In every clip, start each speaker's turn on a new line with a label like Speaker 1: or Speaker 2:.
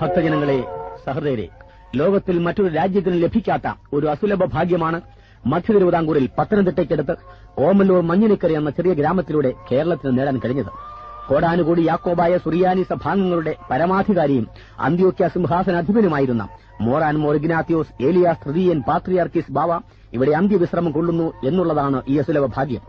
Speaker 1: ഭക്തജനങ്ങളെ, സഹൃദയരെ, ലോകത്തിൽ മറ്റൊരു രാജ്യത്തിനും ലഭിക്കാത്ത ഒരു അസുലഭ ഭാഗ്യമാണ് മധ്യ തിരുവിതാംകൂറിൽ പത്തനംതിട്ടയ്ക്കടുത്ത് ഓമല്ലൂർ മഞ്ഞിനിക്കര എന്ന ചെറിയ ഗ്രാമത്തിലൂടെ കേരളത്തിന് നേടാൻ കഴിഞ്ഞത്. കോടാനുകൂടി യാക്കോബായ സുറിയാനി സഭാംഗങ്ങളുടെ പരമാധികാരിയും അന്ത്യോക്യ സിംഹാസനാധിപനുമായിരുന്ന മോറാൻ മോർ ഇഗ്നാത്തിയോസ് ഏലിയാസ് തൃതീയൻ പാത്രിയാർക്കീസ് ബാവ ഇവിടെ അന്ത്യവിശ്രമം കൊള്ളുന്നു എന്നുള്ളതാണ് ഈ അസുലഭ ഭാഗ്യം.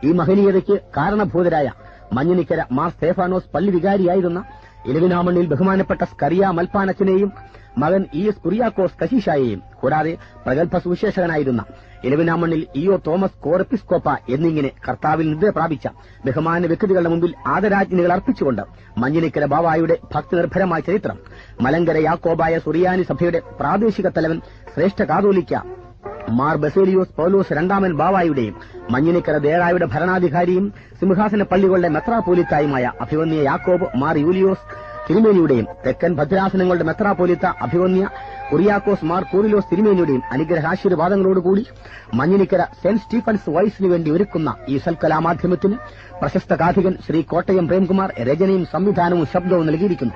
Speaker 1: ഈ മഹനീയതയ്ക്ക് കാരണഭൂതരായ മഞ്ഞിനിക്കര മാർ സ്തേഫാനോസ് പള്ളി വികാരിയായിരുന്ന ഇലവിനാമണ്ണിൽ ബഹുമാനപ്പെട്ട സ്കറിയ മൽപ്പാനച്ചനെയും മകൻ ഇ.എസ്. കുറിയാക്കോസ് കശീഷായെയും കൂടാതെ പ്രഗത്ഭ സുവിശേഷകനായിരുന്ന ഇലവിനാമണ്ണിൽ ഇ.ഒ. തോമസ് കോറെപ്പിസ്കോപ്പ എന്നിങ്ങനെ കർത്താവിൽ നിദ്ര പ്രാപിച്ച ബഹുമാന വ്യക്തികളുടെ മുമ്പിൽ ആദരാജ്ഞികൾ അർപ്പിച്ചുകൊണ്ട് മഞ്ഞിനിക്കര ബാവായുടെ ഭക്തിനിർഭരമായ ചരിത്രം, മലങ്കര യാക്കോബായ സുറിയാനി സഭയുടെ പ്രാദേശിക തലവൻ ശ്രേഷ്ഠ കാതോലിക്ക മാർ ബസേലിയോസ് പൌലോസ് രണ്ടാമൻ ബാവായുടെയും മഞ്ഞിനിക്കര ദേറായുടെ ഭരണാധികാരിയും സിംഹാസന പള്ളികളുടെ മെത്രാപോലിത്തായുമായ അഭിവന്യ യാക്കോബ് മാർ യൂലിയോസ് തിരുമേനിയുടെയും തെക്കൻ ഭദ്രാസനങ്ങളുടെ മെത്രാപോലിത്ത അഭിവന്യ കുറിയാക്കോസ് മാർ കൂറിലോസ് തിരുമേനിയുടെയും അനുഗ്രഹാശീർവാദങ്ങളോടുകൂടി മഞ്ഞിനിക്കര സെന്റ് സ്റ്റീഫൻസ് വൈസിനു വേണ്ടി ഒരുക്കുന്ന ഈ സൽക്കലാമാധ്യമത്തിന് പ്രശസ്ത കാഥികൻ ശ്രീ കോട്ടയം പ്രേംകുമാർ രചനയും സംവിധാനവും ശബ്ദവും നൽകിയിരിക്കുന്നു.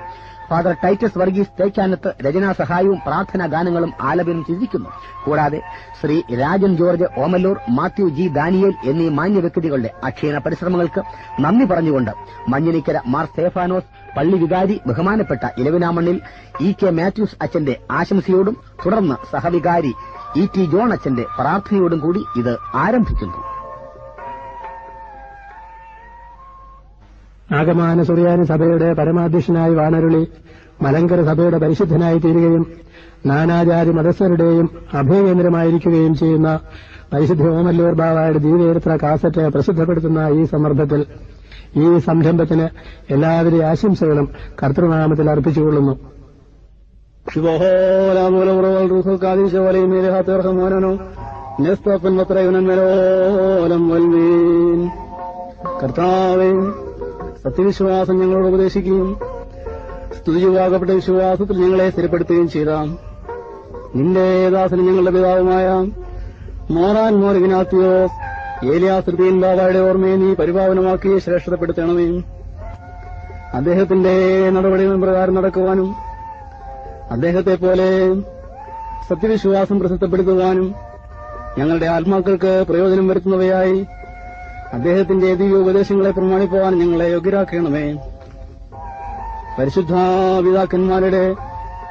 Speaker 1: ഫാദർ ടൈറ്റസ് വർഗീസ് തേക്കാനത്ത് രചനാ സഹായവും പ്രാർത്ഥനാ ഗാനങ്ങളും ആലപനം ചെയ്തിരിക്കുന്നു. കൂടാതെ Shri Rajan George Omallur, Mathew G Daniel എന്നീ മാന്യ വ്യക്തികളുടെ അക്ഷീണ പരിശ്രമങ്ങൾക്ക് നന്ദി പറഞ്ഞുകൊണ്ട് മഞ്ഞിനിക്കര മാർ സ്തേഫാനോസ് പള്ളി വികാരി ബഹുമാനപ്പെട്ട ഇലവിനാമണ്ണിൽ ഇ.കെ. മാത്യൂസ് അച്ഛന്റെ ആശംസയോടും തുടർന്ന് സഹവികാരി ഇ.ടി. ജോൺ അച്ഛന്റെ പ്രാർത്ഥനയോടും കൂടി ഇത് ആരംഭിക്കുന്നു.
Speaker 2: ആഗമാന സുറിയാനി സഭയുടെ പരമാധ്യക്ഷനായി വാണരുളി മലങ്കര സഭയുടെ പരിശുദ്ധനായി തീരുകയും നാനാജാതി മതസ്ഥരുടെയും അഭയകേന്ദ്രമായിരിക്കുകയും ചെയ്യുന്ന പരിശുദ്ധ ഓമല്ലൂർ ബാവായുടെ ജീവചരിത്ര കാസറ്റ് പ്രസിദ്ധപ്പെടുത്തുന്ന ഈ സന്ദർഭത്തിൽ ഈ സംരംഭത്തിന് എല്ലാവിധ ആശംസകളും കർത്തൃനാമത്തിൽ അർപ്പിച്ചുകൊള്ളുന്നു.
Speaker 3: കർത്താവേ, സത്യവിശ്വാസം ഞങ്ങളോട് ഉപദേശിക്കുകയും സ്തുതിയുവാകപ്പെട്ട വിശ്വാസത്തിൽ ഞങ്ങളെ സ്ഥിരപ്പെടുത്തുകയും ചെയ്ത നിന്റെ ദാസനും ഞങ്ങളുടെ പിതാവുമായ മോറാൻ മോർ ഇഗ്നാത്തിയോസ് ഏലിയാസ് തൃതീയൻ ബാവായുടെ ഓർമ്മയെ നീ പരിപാവനമാക്കി ശ്രേഷ്ഠതപ്പെടുത്തണമേ. അദ്ദേഹത്തിന്റെ നടപടികൾ പ്രകാരം നടക്കുവാനും അദ്ദേഹത്തെ പോലെ സത്യവിശ്വാസം പ്രസിദ്ധപ്പെടുത്തുവാനും ഞങ്ങളുടെ ആത്മാക്കൾക്ക് പ്രയോജനം വരുത്തുന്നവയായി അദ്ദേഹത്തിന്റെ ദിവ്യ ഉപദേശങ്ങളെ പ്രമാണിക്കുവാൻ ഞങ്ങളെ യോഗ്യരാക്കണമേ. പരിശുദ്ധ പിതാക്കന്മാരുടെ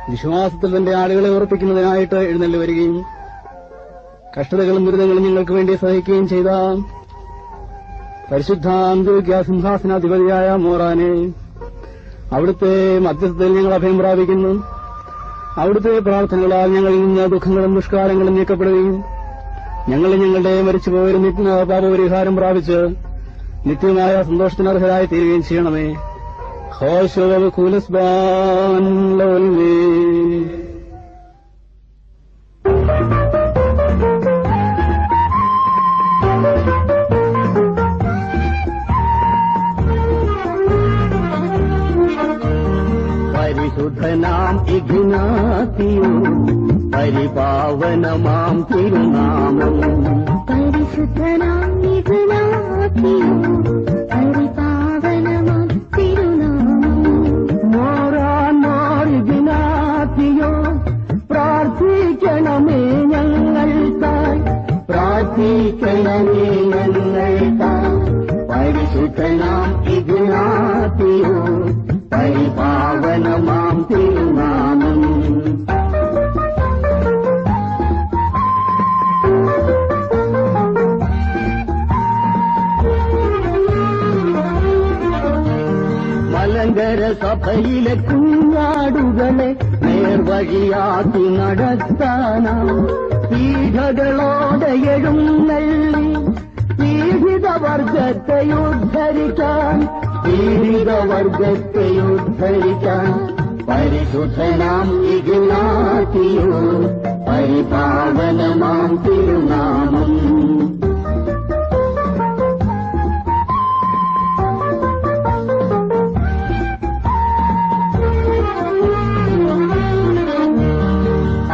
Speaker 3: വിശ്വാസത്തിൽ തന്റെ ആളുകളെ ഉറപ്പിക്കുന്നതിനായിട്ട് എഴുന്നള്ളി വരികയും കഷ്ടതകളും ദുരിതങ്ങളും ഞങ്ങൾക്ക് വേണ്ടി സഹിക്കുകയും ചെയ്ത പരിശുദ്ധ അന്ത്യോക്യ സിംഹാസനാധിപതിയായ മോറാനെ, അവിടുത്തെ മധ്യസ്ഥതയിൽ ഞങ്ങൾ അഭയം പ്രാപിക്കുന്നു. അവിടുത്തെ പ്രാർത്ഥനകളാൽ ഞങ്ങളിൽ നിന്ന് ദുഃഖങ്ങളും ദുഷ്കാരങ്ങളും നീക്കപ്പെടുകയും ഞങ്ങളുടെ മരിച്ചുപോയൊരു പാപപരിഹാരം പ്രാപിച്ച് നിത്യമായ സന്തോഷത്തിന് അർഹരായി തീരുകയും ചെയ്യണമേ.
Speaker 1: പരിശുദ്ധനാം ഇഗ്നാത്തിയോ പരിപാവനമാം തിരുനാമം,
Speaker 4: പരിശുദ്ധനാം ഇഗ്നാത്തിയോ പരിപാവനമാം തിരുനാമം.
Speaker 1: മോറാൻ മോർ ഇഗ്നാത്തിയോ പ്രാർത്ഥിക്കണമേ ഞങ്ങൾക്കായി, പ്രാർത്ഥിക്കണമേ ഞങ്ങൾക്കായി. പരിശുദ്ധനാം ഇഗ്നാത്തിയോ പരിപാവനമാം തിരുനാമം. മലങ്കര സഭയിലെ കുഞ്ഞാടുകളെ നേർവഴിയാക്കി നടത്താനാം പീഠകളോടെ എഴുന്നള്ളി പീഡിതവർഗത്തെ ഉദ്ധരിക്കാൻ, പീഡിതവർഗത്തെ ഉദ്ധരിക്കാൻ. പരിശുദ്ധനാം ഇഗ്നാത്തിയോ പരിപാവനമാം തിരുനാമം.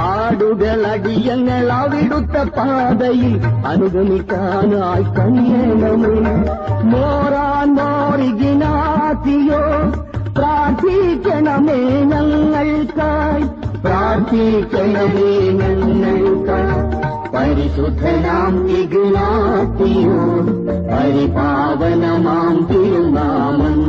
Speaker 1: ആടുകളടിയങ്ങൾ അവിടുത്തെ പാതയിൽ അനുഗമിക്കാനായി കഴിയണമേ. മോറാൻ മോർ ഇഗ്നാത്തിയോ പ്രാർത്ഥിക്കണമേ ഞങ്ങൾക്കായി, പ്രാർത്ഥിക്കണമേ ഞങ്ങൾക്കായി. പരിശുദ്ധനാം ഇഗ്നാത്തിയോസ് പരിപാവനമാം തിരുനാമം.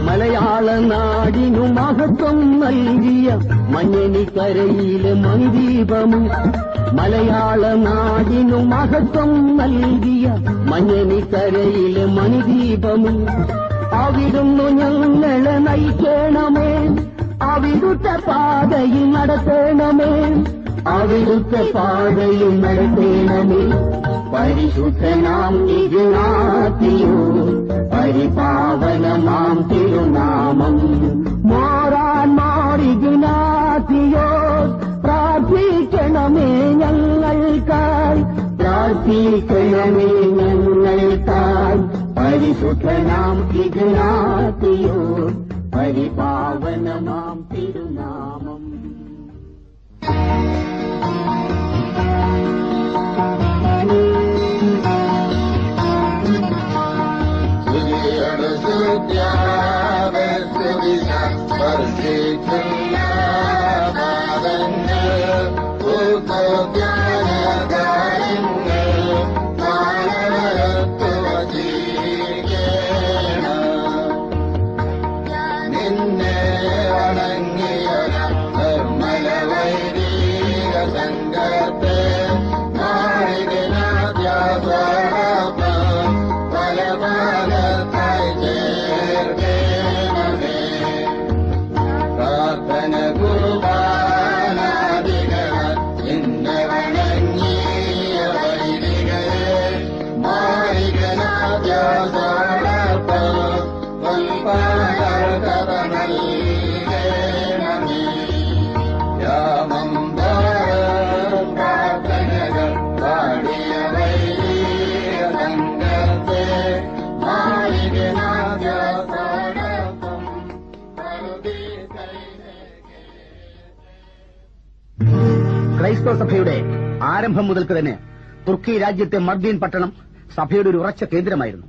Speaker 1: മലയാള നാടിനു മഹത്വം നൽകിയ മഞ്ഞനിക്കരയിലെ മണിദീപം, മലയാള നാടിനു മഹത്വം നൽകിയ മഞ്ഞനിക്കരയിലെ മണിദീപം. അവിടുന്നു ഞങ്ങളെ നയിക്കണമേ, അവിടുത്തെ പാതയിൽ നടത്തണമേ, അവിടുത്തെ പാതയിൽ നടത്തണമേ. പരിശുദ്ധനാം ഇഗ്നാത്തിയോസ് പരിപാവനമാം തിരുനാമം. മോറാൻ ഇഗ്നാത്തിയോസ് പ്രാർത്ഥിക്കണമേ ഞങ്ങൾക്കായി, പ്രാർത്ഥിക്കണമേ ഞങ്ങൾക്കായി. പരിശുദ്ധനാം ഇഗ്നാത്തിയോസ് പരിപാവനമാം തിരുനാമം. ക്രൈസ്തവ സഭയുടെ ആരംഭം മുതൽക്ക് തന്നെ തുർക്കി രാജ്യത്തെ മർദീൻ പട്ടണം സഭയുടെ ഒരു ഉറച്ച കേന്ദ്രമായിരുന്നു.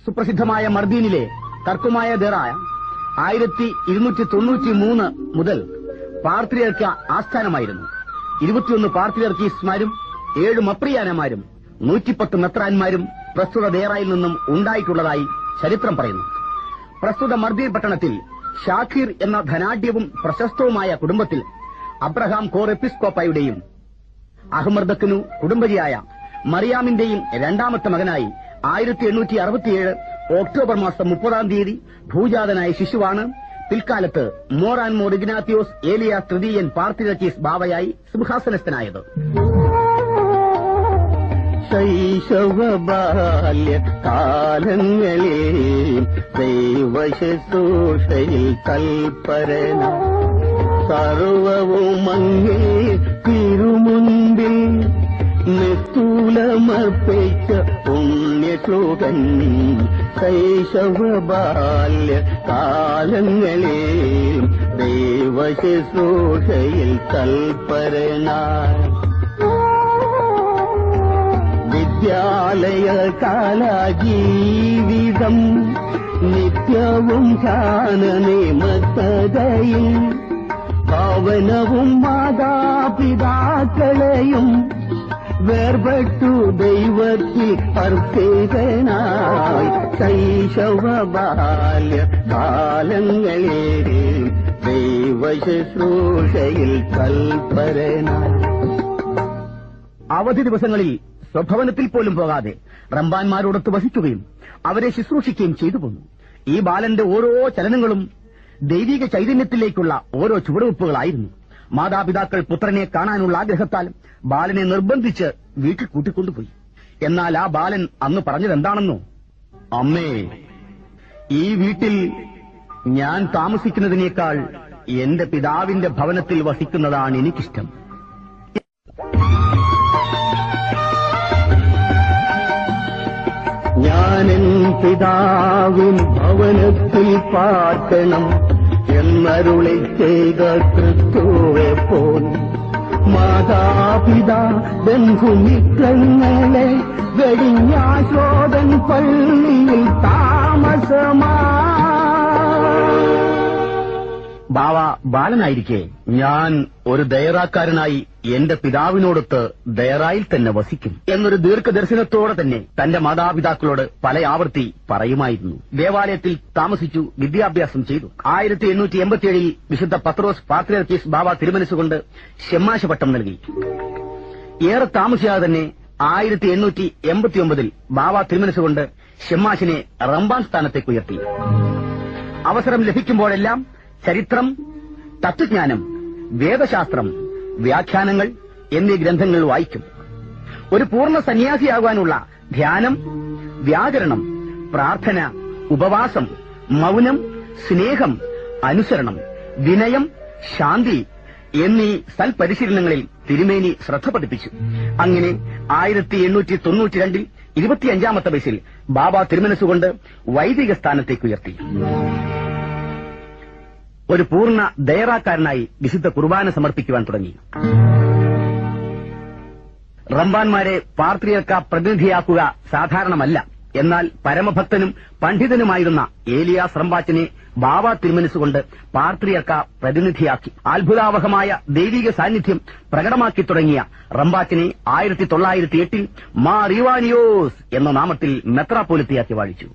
Speaker 1: സുപ്രസിദ്ധമായ മർദീനിലെ തർക്കുമായ ദേറായ 1293 മുതൽ പാർത്രിയർക്ക് ആസ്ഥാനമായിരുന്നു. 21 പാർത്രിയർക്കീസ്മാരും 7 മപ്രിയാനമാരും 110 മെത്രാന്മാരും പ്രസ്തുത ദേറായിൽ നിന്നും ഉണ്ടായിട്ടുള്ളതായി ചരിത്രം പറയുന്നു. പ്രസ്തുത മർദീൻ പട്ടണത്തിൽ ഷാഖീർ എന്ന ധനാഢ്യവും പ്രശസ്തവുമായ കുടുംബത്തിൽ അബ്രഹാം കോർ എപ്പിസ്കോപ്പായുടെയും അഹ്മർദക്കിനു കുടുംബജിയായ മറിയാമിന്റെയും രണ്ടാമത്തെ മകനായി 1867 ഒക്ടോബർ മാസം 30 ഭൂജാതനായ ശിശുവാണ് പിൽക്കാലത്ത് മോറാൻ മോർ ഇഗ്നാത്തിയോസ് ഏലിയാസ് തൃതീയൻ പാർത്രിയർക്കീസ് ബാവയായി സിംഹാസനസ്ഥനായത്. ശൈശവബാല്യകാലങ്ങളിൽ ദൈവശുശ്രൂഷയിൽ തൽപരന സർവവുമങ്ങേ തിരുമുൻപിൽ നിസ്തൂലമർപ്പിച്ച പുണ്യശ്ലോകൻ. ശൈശവബാല്യകാലങ്ങളിൽ ദൈവശുശ്രൂഷയിൽ തൽപരനായി വിദ്യാലയ കാലജീവിതം നിത്യവും ധ്യാനനിമഗ്നതയിൽ ഭവനവും മാതാപിതാക്കളെയും വേർപെട്ടു ദൈവത്തിൽ അർപ്പിതനായി ശൈശവബാല്യ കാലങ്ങളിൽ ദൈവശുശ്രൂഷയിൽ തൽപരനായി. അവധി ദിവസങ്ങളിൽ സ്വഭവനത്തിൽ പോലും പോകാതെ റമ്പാന്മാരോടൊത്ത് വസിക്കുകയും അവരെ ശുശ്രൂഷിക്കുകയും ചെയ്തു പോന്നു. ഈ ബാലന്റെ ഓരോ ചലനങ്ങളും ദൈവിക ചൈതന്യത്തിലേക്കുള്ള ഓരോ ചുവടുവെപ്പുകളായിരുന്നു. മാതാപിതാക്കൾ പുത്രനെ കാണാനുള്ള ആഗ്രഹത്താൽ ബാലനെ നിർബന്ധിച്ച് വീട്ടിൽ കൂട്ടിക്കൊണ്ടുപോയി. എന്നാൽ ആ ബാലൻ അന്ന് പറഞ്ഞതെന്താണെന്നോ? അമ്മേ, ഈ വീട്ടിൽ ഞാൻ താമസിക്കുന്നതിനേക്കാൾ എന്റെ പിതാവിന്റെ ഭവനത്തിൽ വസിക്കുന്നതാണ് എനിക്കിഷ്ടം. ഞാനെൻ പിതാവിൻ ഭവനത്തിൽ പാർക്കണം എന്നരുളി ചെയ്ത ക്രിസ്തുവെ പോൽ മാതാപിതാ ബന്ധുമിത്രങ്ങളെ വെടിഞ്ഞാശോധൻ പള്ളിയിൽ താമസമാ. ബാവ ബാലനായിരിക്കെ ഞാൻ ഒരു ദയറാക്കാരനായി എന്റെ പിതാവിനോടൊത്ത് ദയറായിൽ തന്നെ വസിക്കും എന്നൊരു ദീർഘദർശനത്തോടെ തന്നെ തന്റെ മാതാപിതാക്കളോട് പല ആവർത്തി പറയുമായിരുന്നു. ദേവാലയത്തിൽ താമസിച്ചു, വിദ്യാഭ്യാസം ചെയ്തു. 1887 വിശുദ്ധ പത്രോസ് പാത്രിയർക്കീസ് ബാവ തിരുമനസ്സുകൊണ്ട് ഷെമ്മാശ പട്ടം നൽകി. ഏറെ താമസിയാതെ തന്നെ 1889 ബാവ തിരുമനസ്സുകൊണ്ട് ഷെമ്മാശിനെ റംബാൻ സ്ഥാനത്തേക്ക് ഉയർത്തി. അവസരം ലഭിക്കുമ്പോഴെല്ലാം ചരിത്രം, തത്വജ്ഞാനം, വേദശാസ്ത്രം, വ്യാഖ്യാനങ്ങൾ എന്നീ ഗ്രന്ഥങ്ങൾ വായിക്കും. ഒരു പൂർണ്ണ സന്യാസിയാകാനുള്ള ധ്യാനം, വ്യാകരണം, പ്രാർത്ഥന, ഉപവാസം, മൗനം, സ്നേഹം, അനുസരണം, വിനയം, ശാന്തി എന്നീ സൽപരിശീലനങ്ങളിൽ തിരുമേനി ശ്രദ്ധ പതിപ്പിച്ചു. അങ്ങനെ 1892 25-ാമത്തെ വയസ്സിൽ ബാബ തിരുമനസ്സുകൊണ്ട് വൈദിക സ്ഥാനത്തേക്ക് ഉയർത്തി. ഒരു പൂർണ്ണ ദയറാക്കാരനായി വിശുദ്ധ കുർബാന സമർപ്പിക്കുവാൻ തുടങ്ങി. റംബാൻമാരെ പാത്രിയർക്ക പ്രതിനിധിയാക്കുക സാധാരണമല്ല. എന്നാൽ പരമഭക്തനും പണ്ഡിതനുമായിരുന്ന ഏലിയാസ് റംബാച്ചനെ ബാവ തിരുമനസ്സുകൊണ്ട് പാത്രിയർക്ക പ്രതിനിധിയാക്കി. അത്ഭുതാവഹമായ ദൈവിക സാന്നിധ്യം പ്രകടമാക്കി തുടങ്ങിയ റംബാച്ചനെ 1908 മാർ ഇവാനിയോസ് എന്ന നാമത്തിൽ മെത്രാപ്പോലിത്തയാക്കി വാഴിച്ചു.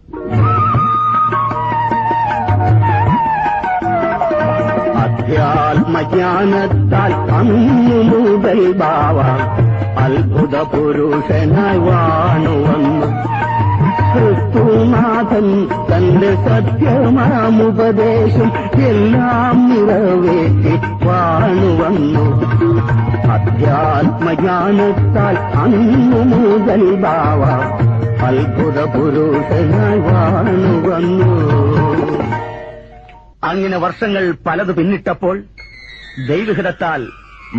Speaker 1: അധ്യാത്മജ്ഞാനത്താൽ അന്നു മുതൽ ബാവ അത്ഭുത പുരുഷനായി വാണുവന്നു. ക്രിസ്തുനാഥൻ തന്റെ സത്യമാമുപദേശം എല്ലാം നിറവേറ്റി വാണുവന്നു. അധ്യാത്മജ്ഞാനത്താൽ അന്നു മുതൽ ബാവ അത്ഭുത പുരുഷനായി വാണുവന്നു. അങ്ങനെ വർഷങ്ങൾ പലത് പിന്നിട്ടപ്പോൾ ദൈവഹിതത്താൽ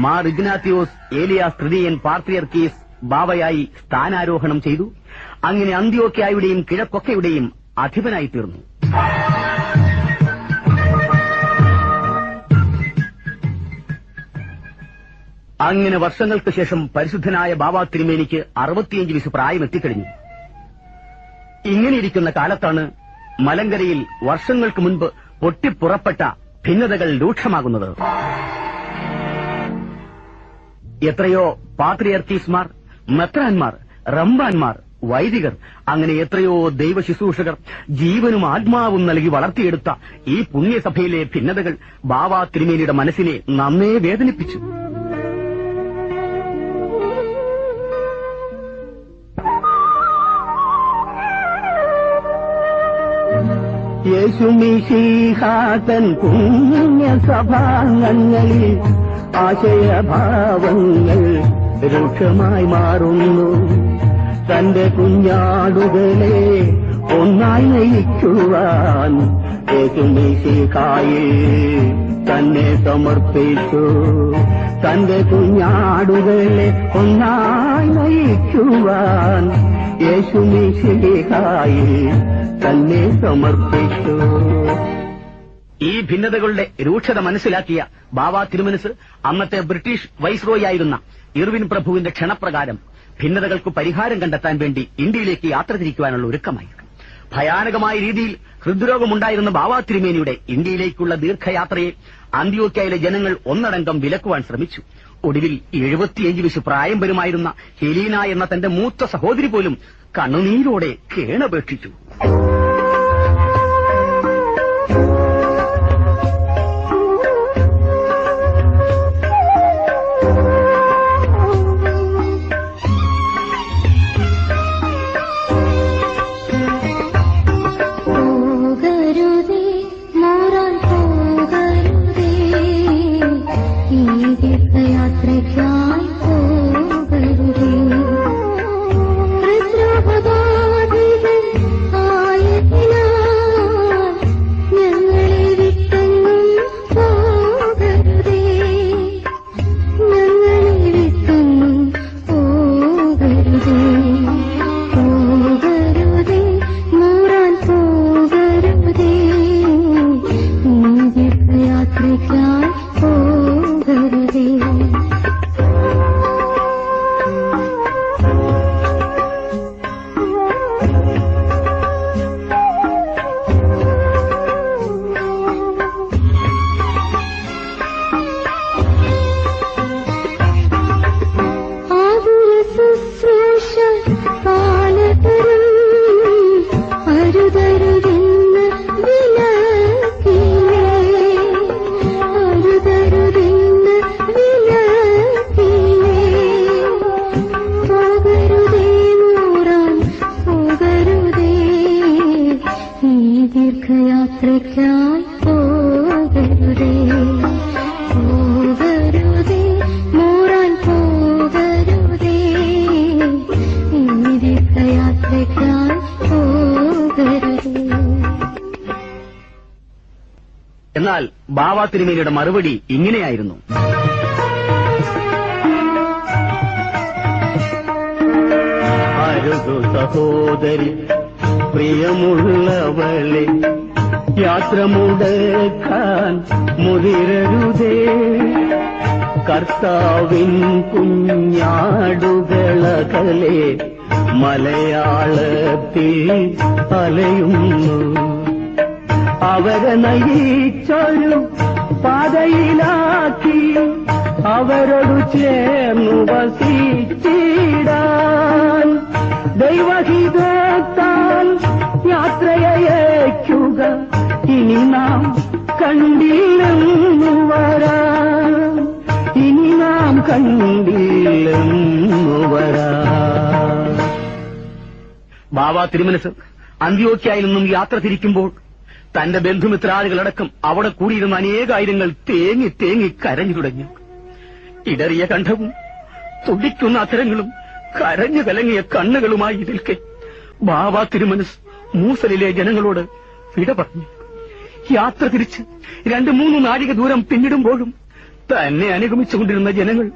Speaker 1: മാർ ഇഗ്നാത്തിയോസ് ഏലിയാസ് തൃതീയൻ പാത്രിയർക്കീസ് ബാവയായി സ്ഥാനാരോഹണം ചെയ്തു. അങ്ങനെ അന്ത്യോക്യായുടെയും കിഴക്കൊക്കെയുടെയും അധിപനായി തീർന്നു. അങ്ങനെ വർഷങ്ങൾക്ക് ശേഷം പരിശുദ്ധനായ ബാവ തിരുമേനിക്ക് 65 വയസ്സ് പ്രായം എത്തിക്കഴിഞ്ഞു. ഇങ്ങനെയിരിക്കുന്ന കാലത്താണ് മലങ്കരയിൽ വർഷങ്ങൾക്ക് മുൻപ് പൊട്ടിപ്പുറപ്പെട്ട ഭിന്നതകൾ രൂക്ഷമാകുന്നത്. എത്രയോ പാത്രിയർക്കീസ്മാർ, മെത്രാൻമാർ, റംബാൻമാർ, വൈദികർ, അങ്ങനെ എത്രയോ ദൈവശുശ്രൂഷകർ ജീവനും ആത്മാവും നൽകി വളർത്തിയെടുത്ത ഈ പുണ്യസഭയിലെ ഭിന്നതകൾ ബാവ തിരുമേനിയുടെ മനസ്സിനെ നന്നേ വേദനിപ്പിച്ചു. യേശുമിശിഹാതൻ പുണ്യസഭാംഗങ്ങളിൽ ആശയഭാവങ്ങൾ രൂക്ഷമായി മാറുന്നു. തന്റെ കുഞ്ഞാടുകളെ ഒന്നായി നയിക്കുവാൻ യേശുമിശിഹായിൽ തന്നെ സമർപ്പിച്ചു. തന്റെ കുഞ്ഞാടുകളെ ഒന്നായി നയിക്കുവാൻ യേശുമിശിഹായിൽ തന്നെ സമർപ്പിച്ചു. ഈ ഭിന്നതകളുടെ രൂക്ഷത മനസ്സിലാക്കിയ ബാവ തിരുമനസ് അന്നത്തെ ബ്രിട്ടീഷ് വൈസ്രോയായിരുന്ന ഇർവിൻ പ്രഭുവിന്റെ ക്ഷണപ്രകാരം ഭിന്നതകൾക്ക് പരിഹാരം കണ്ടെത്താൻ വേണ്ടി ഇന്ത്യയിലേക്ക് യാത്ര തിരിക്കുവാനുള്ള ഒരുക്കമായി. ഭയാനകമായ രീതിയിൽ ഹൃദ്രോഗമുണ്ടായിരുന്ന ബാവ തിരുമേനിയുടെ ഇന്ത്യയിലേക്കുള്ള ദീർഘയാത്രയെ അന്ത്യോക്യയിലെ ജനങ്ങൾ ഒന്നടങ്കം വിലക്കുവാൻ ശ്രമിച്ചു. ഒടുവിൽ 75 വയസ്സ് പ്രായം വരുമായിരുന്ന ഹെലീന എന്ന തന്റെ മൂത്ത സഹോദരി പോലും കണ്ണുനീരോടെ കേണപേക്ഷിച്ചു.
Speaker 4: യാത്രയ്ക്കായി യാത്രയ്ക്കായി പോകരുതേ പോകരുതേ മോറാൻ പോകരുതേ ഈ ദീർഘയാത്രയ്ക്കായി പോകരുതേ.
Speaker 1: എന്നാൽ ബാവാ തിരുമേനിയുടെ മറുപടി ഇങ്ങനെയായിരുന്നു: അരുതു സഹോദരി, പ്രിയമുള്ളവളെ, യാത്ര മുടക്കാൻ മുതിരരുതേ. കർത്താവിൻ കുഞ്ഞാടുകളകലെ മലയാളത്തിൽ അലയുന്നു. അവരെ നയിച്ചൊരു പാതയിലാക്കി അവരോടു ചേർന്നു വസിച്ചിടാൻ ദൈവഹിതത്താൽ യാത്രയയക്കുക. ഇനി നാം കണ്ടില്ലെന്നു വരാം, ഇനി നാം കണ്ടില്ലെന്നു വരാം. ബാവാ തിരുമനസ് അന്ത്യോക്യയിൽ നിന്നും യാത്ര തിരിക്കുമ്പോൾ തന്റെ ബന്ധുമിത്രാദികളടക്കം അവിടെ കൂടിയിരുന്ന അനേകായിരങ്ങൾ തേങ്ങി തേങ്ങി കരഞ്ഞു തുടങ്ങി. ഇടറിയ കണ്ഠവും തുടിക്കുന്ന അധരങ്ങളും കരഞ്ഞു കലങ്ങിയ കണ്ണുകളുമായി നിൽക്കെ ബാവാ തിരുമനസ് മൂസലിലെ ജനങ്ങളോട് വിട പറഞ്ഞു. യാത്ര തിരിച്ച് 2-3 നാഴിക ദൂരം പിന്നിടുമ്പോഴും തന്നെ അനുഗമിച്ചുകൊണ്ടിരുന്ന ജനങ്ങൾ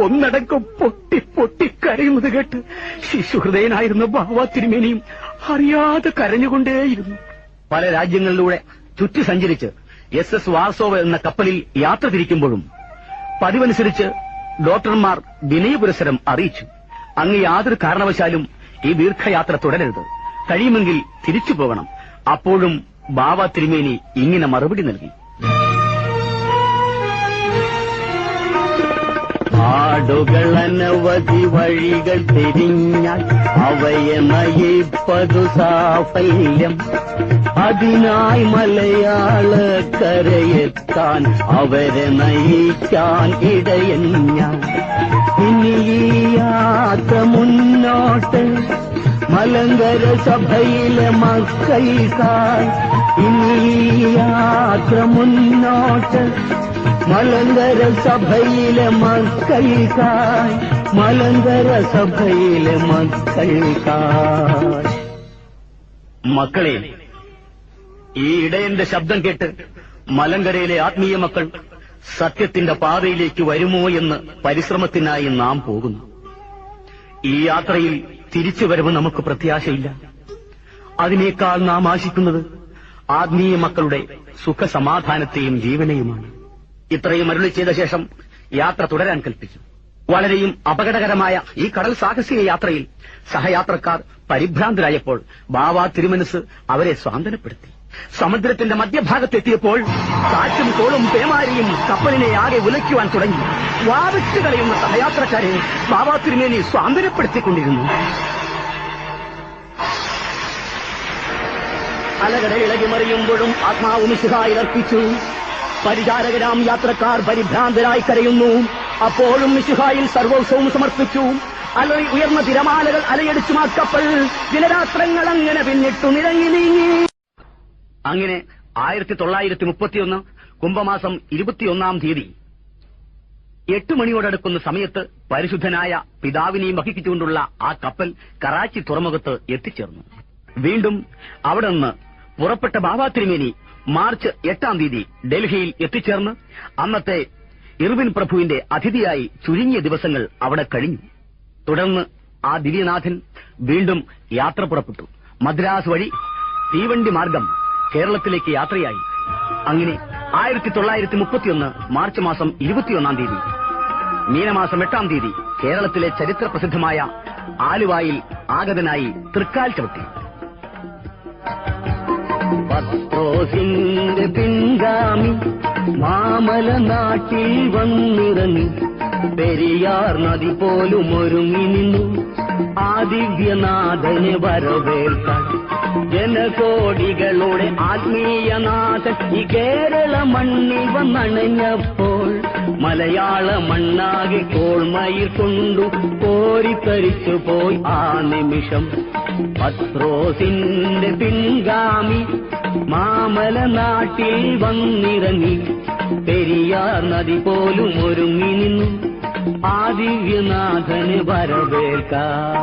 Speaker 1: ഒന്നടക്കം പൊട്ടി പൊട്ടി കരയുന്നത് കേട്ട് ശിശുഹൃദയനായിരുന്ന ബാവാ തിരുമേനിയും അറിയാതെ കരഞ്ഞുകൊണ്ടേയിരുന്നു. പല രാജ്യങ്ങളിലൂടെ ചുറ്റി സഞ്ചരിച്ച് SS വാർസോവ എന്ന കപ്പലിൽ യാത്ര തിരിക്കുമ്പോഴും പതിവനുസരിച്ച് ഡോക്ടർമാർ വിനയപുരസ്സരം അറിയിച്ചു: അങ്ങ് യാതൊരു കാരണവശാലും ഈ ദീർഘയാത്ര തുടരരുത്, കഴിയുമെങ്കിൽ തിരിച്ചു പോകണം. അപ്പോഴും ബാവാ തിരുമേനി ഇങ്ങനെ മറുപടി നൽകി: ആടുകൾ അനവധി വഴികൾ തിരിഞ്ഞാൽ അവയെ നയിപ്പതു സാഫല്യം. അതിനായി മലയാളക്കരയെത്താൻ അവരെ നയിക്കാൻ ഇടയൻ ഞാൻ. ഇനി ഈ യാത്ര മുന്നോട്ട് മലങ്കര സഭയിലെ മക്കൾക്കായി, ഇനി ഈ യാത്ര മുന്നോട്ട് മലങ്കര സഭയിലെ മക്കൾക്കായി, മലങ്കര സഭയിലെ മക്കൾക്കായി. മക്കളെ, ഈ ഇടയന്റെ ശബ്ദം കേട്ട് മലങ്കരയിലെ ആത്മീയ മക്കൾ സത്യത്തിന്റെ പാതയിലേക്ക് വരുമോ എന്ന് പരിശ്രമത്തിനായി നാം പോകുന്നു. ഈ യാത്രയിൽ തിരിച്ചുവരവ് നമുക്ക് പ്രത്യാശയില്ല. അതിനേക്കാൾ നാം ആശിക്കുന്നത് ആത്മീയ മക്കളുടെ സുഖസമാധാനത്തെയും ജീവനെയുമാണ്. ഇത്രയും അരുളി ചെയ്ത ശേഷം യാത്ര തുടരാൻ കൽപ്പിച്ചു. വളരെയും അപകടകരമായ ഈ കടൽ സാഹസിക യാത്രയിൽ സഹയാത്രക്കാർ പരിഭ്രാന്തരായപ്പോൾ ബാവാ തിരുമനസ് അവരെ സ്വാന്തനപ്പെടുത്തി. സമുദ്രത്തിന്റെ മധ്യഭാഗത്തെത്തിയപ്പോൾ കാറ്റും കോളും പേമാരിയും കപ്പലിനെ ആകെ ഉലയ്ക്കുവാൻ തുടങ്ങി. വാവിട്ട് കളയുന്ന സഹയാത്രക്കാരെ ബാവാ തിരുമേനി സ്വാന്തനപ്പെടുത്തിക്കൊണ്ടിരുന്നു. അലകട ഇളകി മറിയുമ്പോഴും ആത്മാവ് മിശിഹായിൽ അർപ്പിച്ചു. പരിചാരകരാം യാത്രക്കാർ പരിഭ്രാന്തരായി കരയുന്നു. അപ്പോഴും മിശിഹായിൽ സർവസ്വവും സമർപ്പിച്ചു. അലറി ഉയർന്ന തിരമാലകൾ അലയടിച്ചു ആ കപ്പൽ. ദിനരാത്രങ്ങൾ അങ്ങനെ പിന്നിട്ടു നിരങ്ങി നീങ്ങി. അങ്ങനെ 1931 കുംഭമാസം 21-ാം തീയതി 8 മണിയോടടുക്കുന്ന സമയത്ത് പരിശുദ്ധനായ പിതാവിനെയും വഹിച്ചുകൊണ്ടുള്ള ആ കപ്പൽ കറാച്ചി തുറമുഖത്ത് എത്തിച്ചേർന്നു. വീണ്ടും അവിടെ നിന്ന് പുറപ്പെട്ട ബാവാ തിരുമേനി മാർച്ച് 8-ാം തീയതി ഡൽഹിയിൽ എത്തിച്ചേർന്ന് അന്നത്തെ ഇർവിൻ പ്രഭുവിന്റെ അതിഥിയായി ചുരുങ്ങിയ ദിവസങ്ങൾ അവിടെ കഴിഞ്ഞു. തുടർന്ന് ആ ദിവ്യനാഥൻ വീണ്ടും യാത്ര പുറപ്പെട്ടു. മദ്രാസ് വഴി തീവണ്ടി മാർഗം കേരളത്തിലേക്ക് യാത്രയായി. അങ്ങനെ 1931 മാർച്ച് മാസം 21-ാം തീയതി മീനമാസം 8-ാം തീയതി കേരളത്തിലെ ചരിത്ര പ്രസിദ്ധമായ ആലുവായിൽ ആഗതനായി തൃക്കാൽ ചവിട്ടി. പത്രോസിന്റെ പിൻഗാമി മാമല നാട്ടിൽ വന്നിറങ്ങി. പെരിയാർ നദി പോലും ഒരുങ്ങി നിന്നു ആ ദിവ്യനാഥനെ വരവേൽക്കാൻ. ജനകോടികളുടെ ആത്മീയനാഥൻ ഈ കേരള മണ്ണിൽ വന്നണഞ്ഞപ്പോൾ മലയാള മണ്ണാകെ കോൾമയിൽ കൊണ്ടു കോരിത്തരിച്ചു പോയി ആ നിമിഷം. പത്രോസിന്റെ പിൻഗാമി മാമല നാട്ടിൽ വന്നിറങ്ങി പെരിയാർ നദി പോലും ഒരുങ്ങി നിന്നു ആ ദിവ്യനാഥന് വരവേൽക്കാൻ.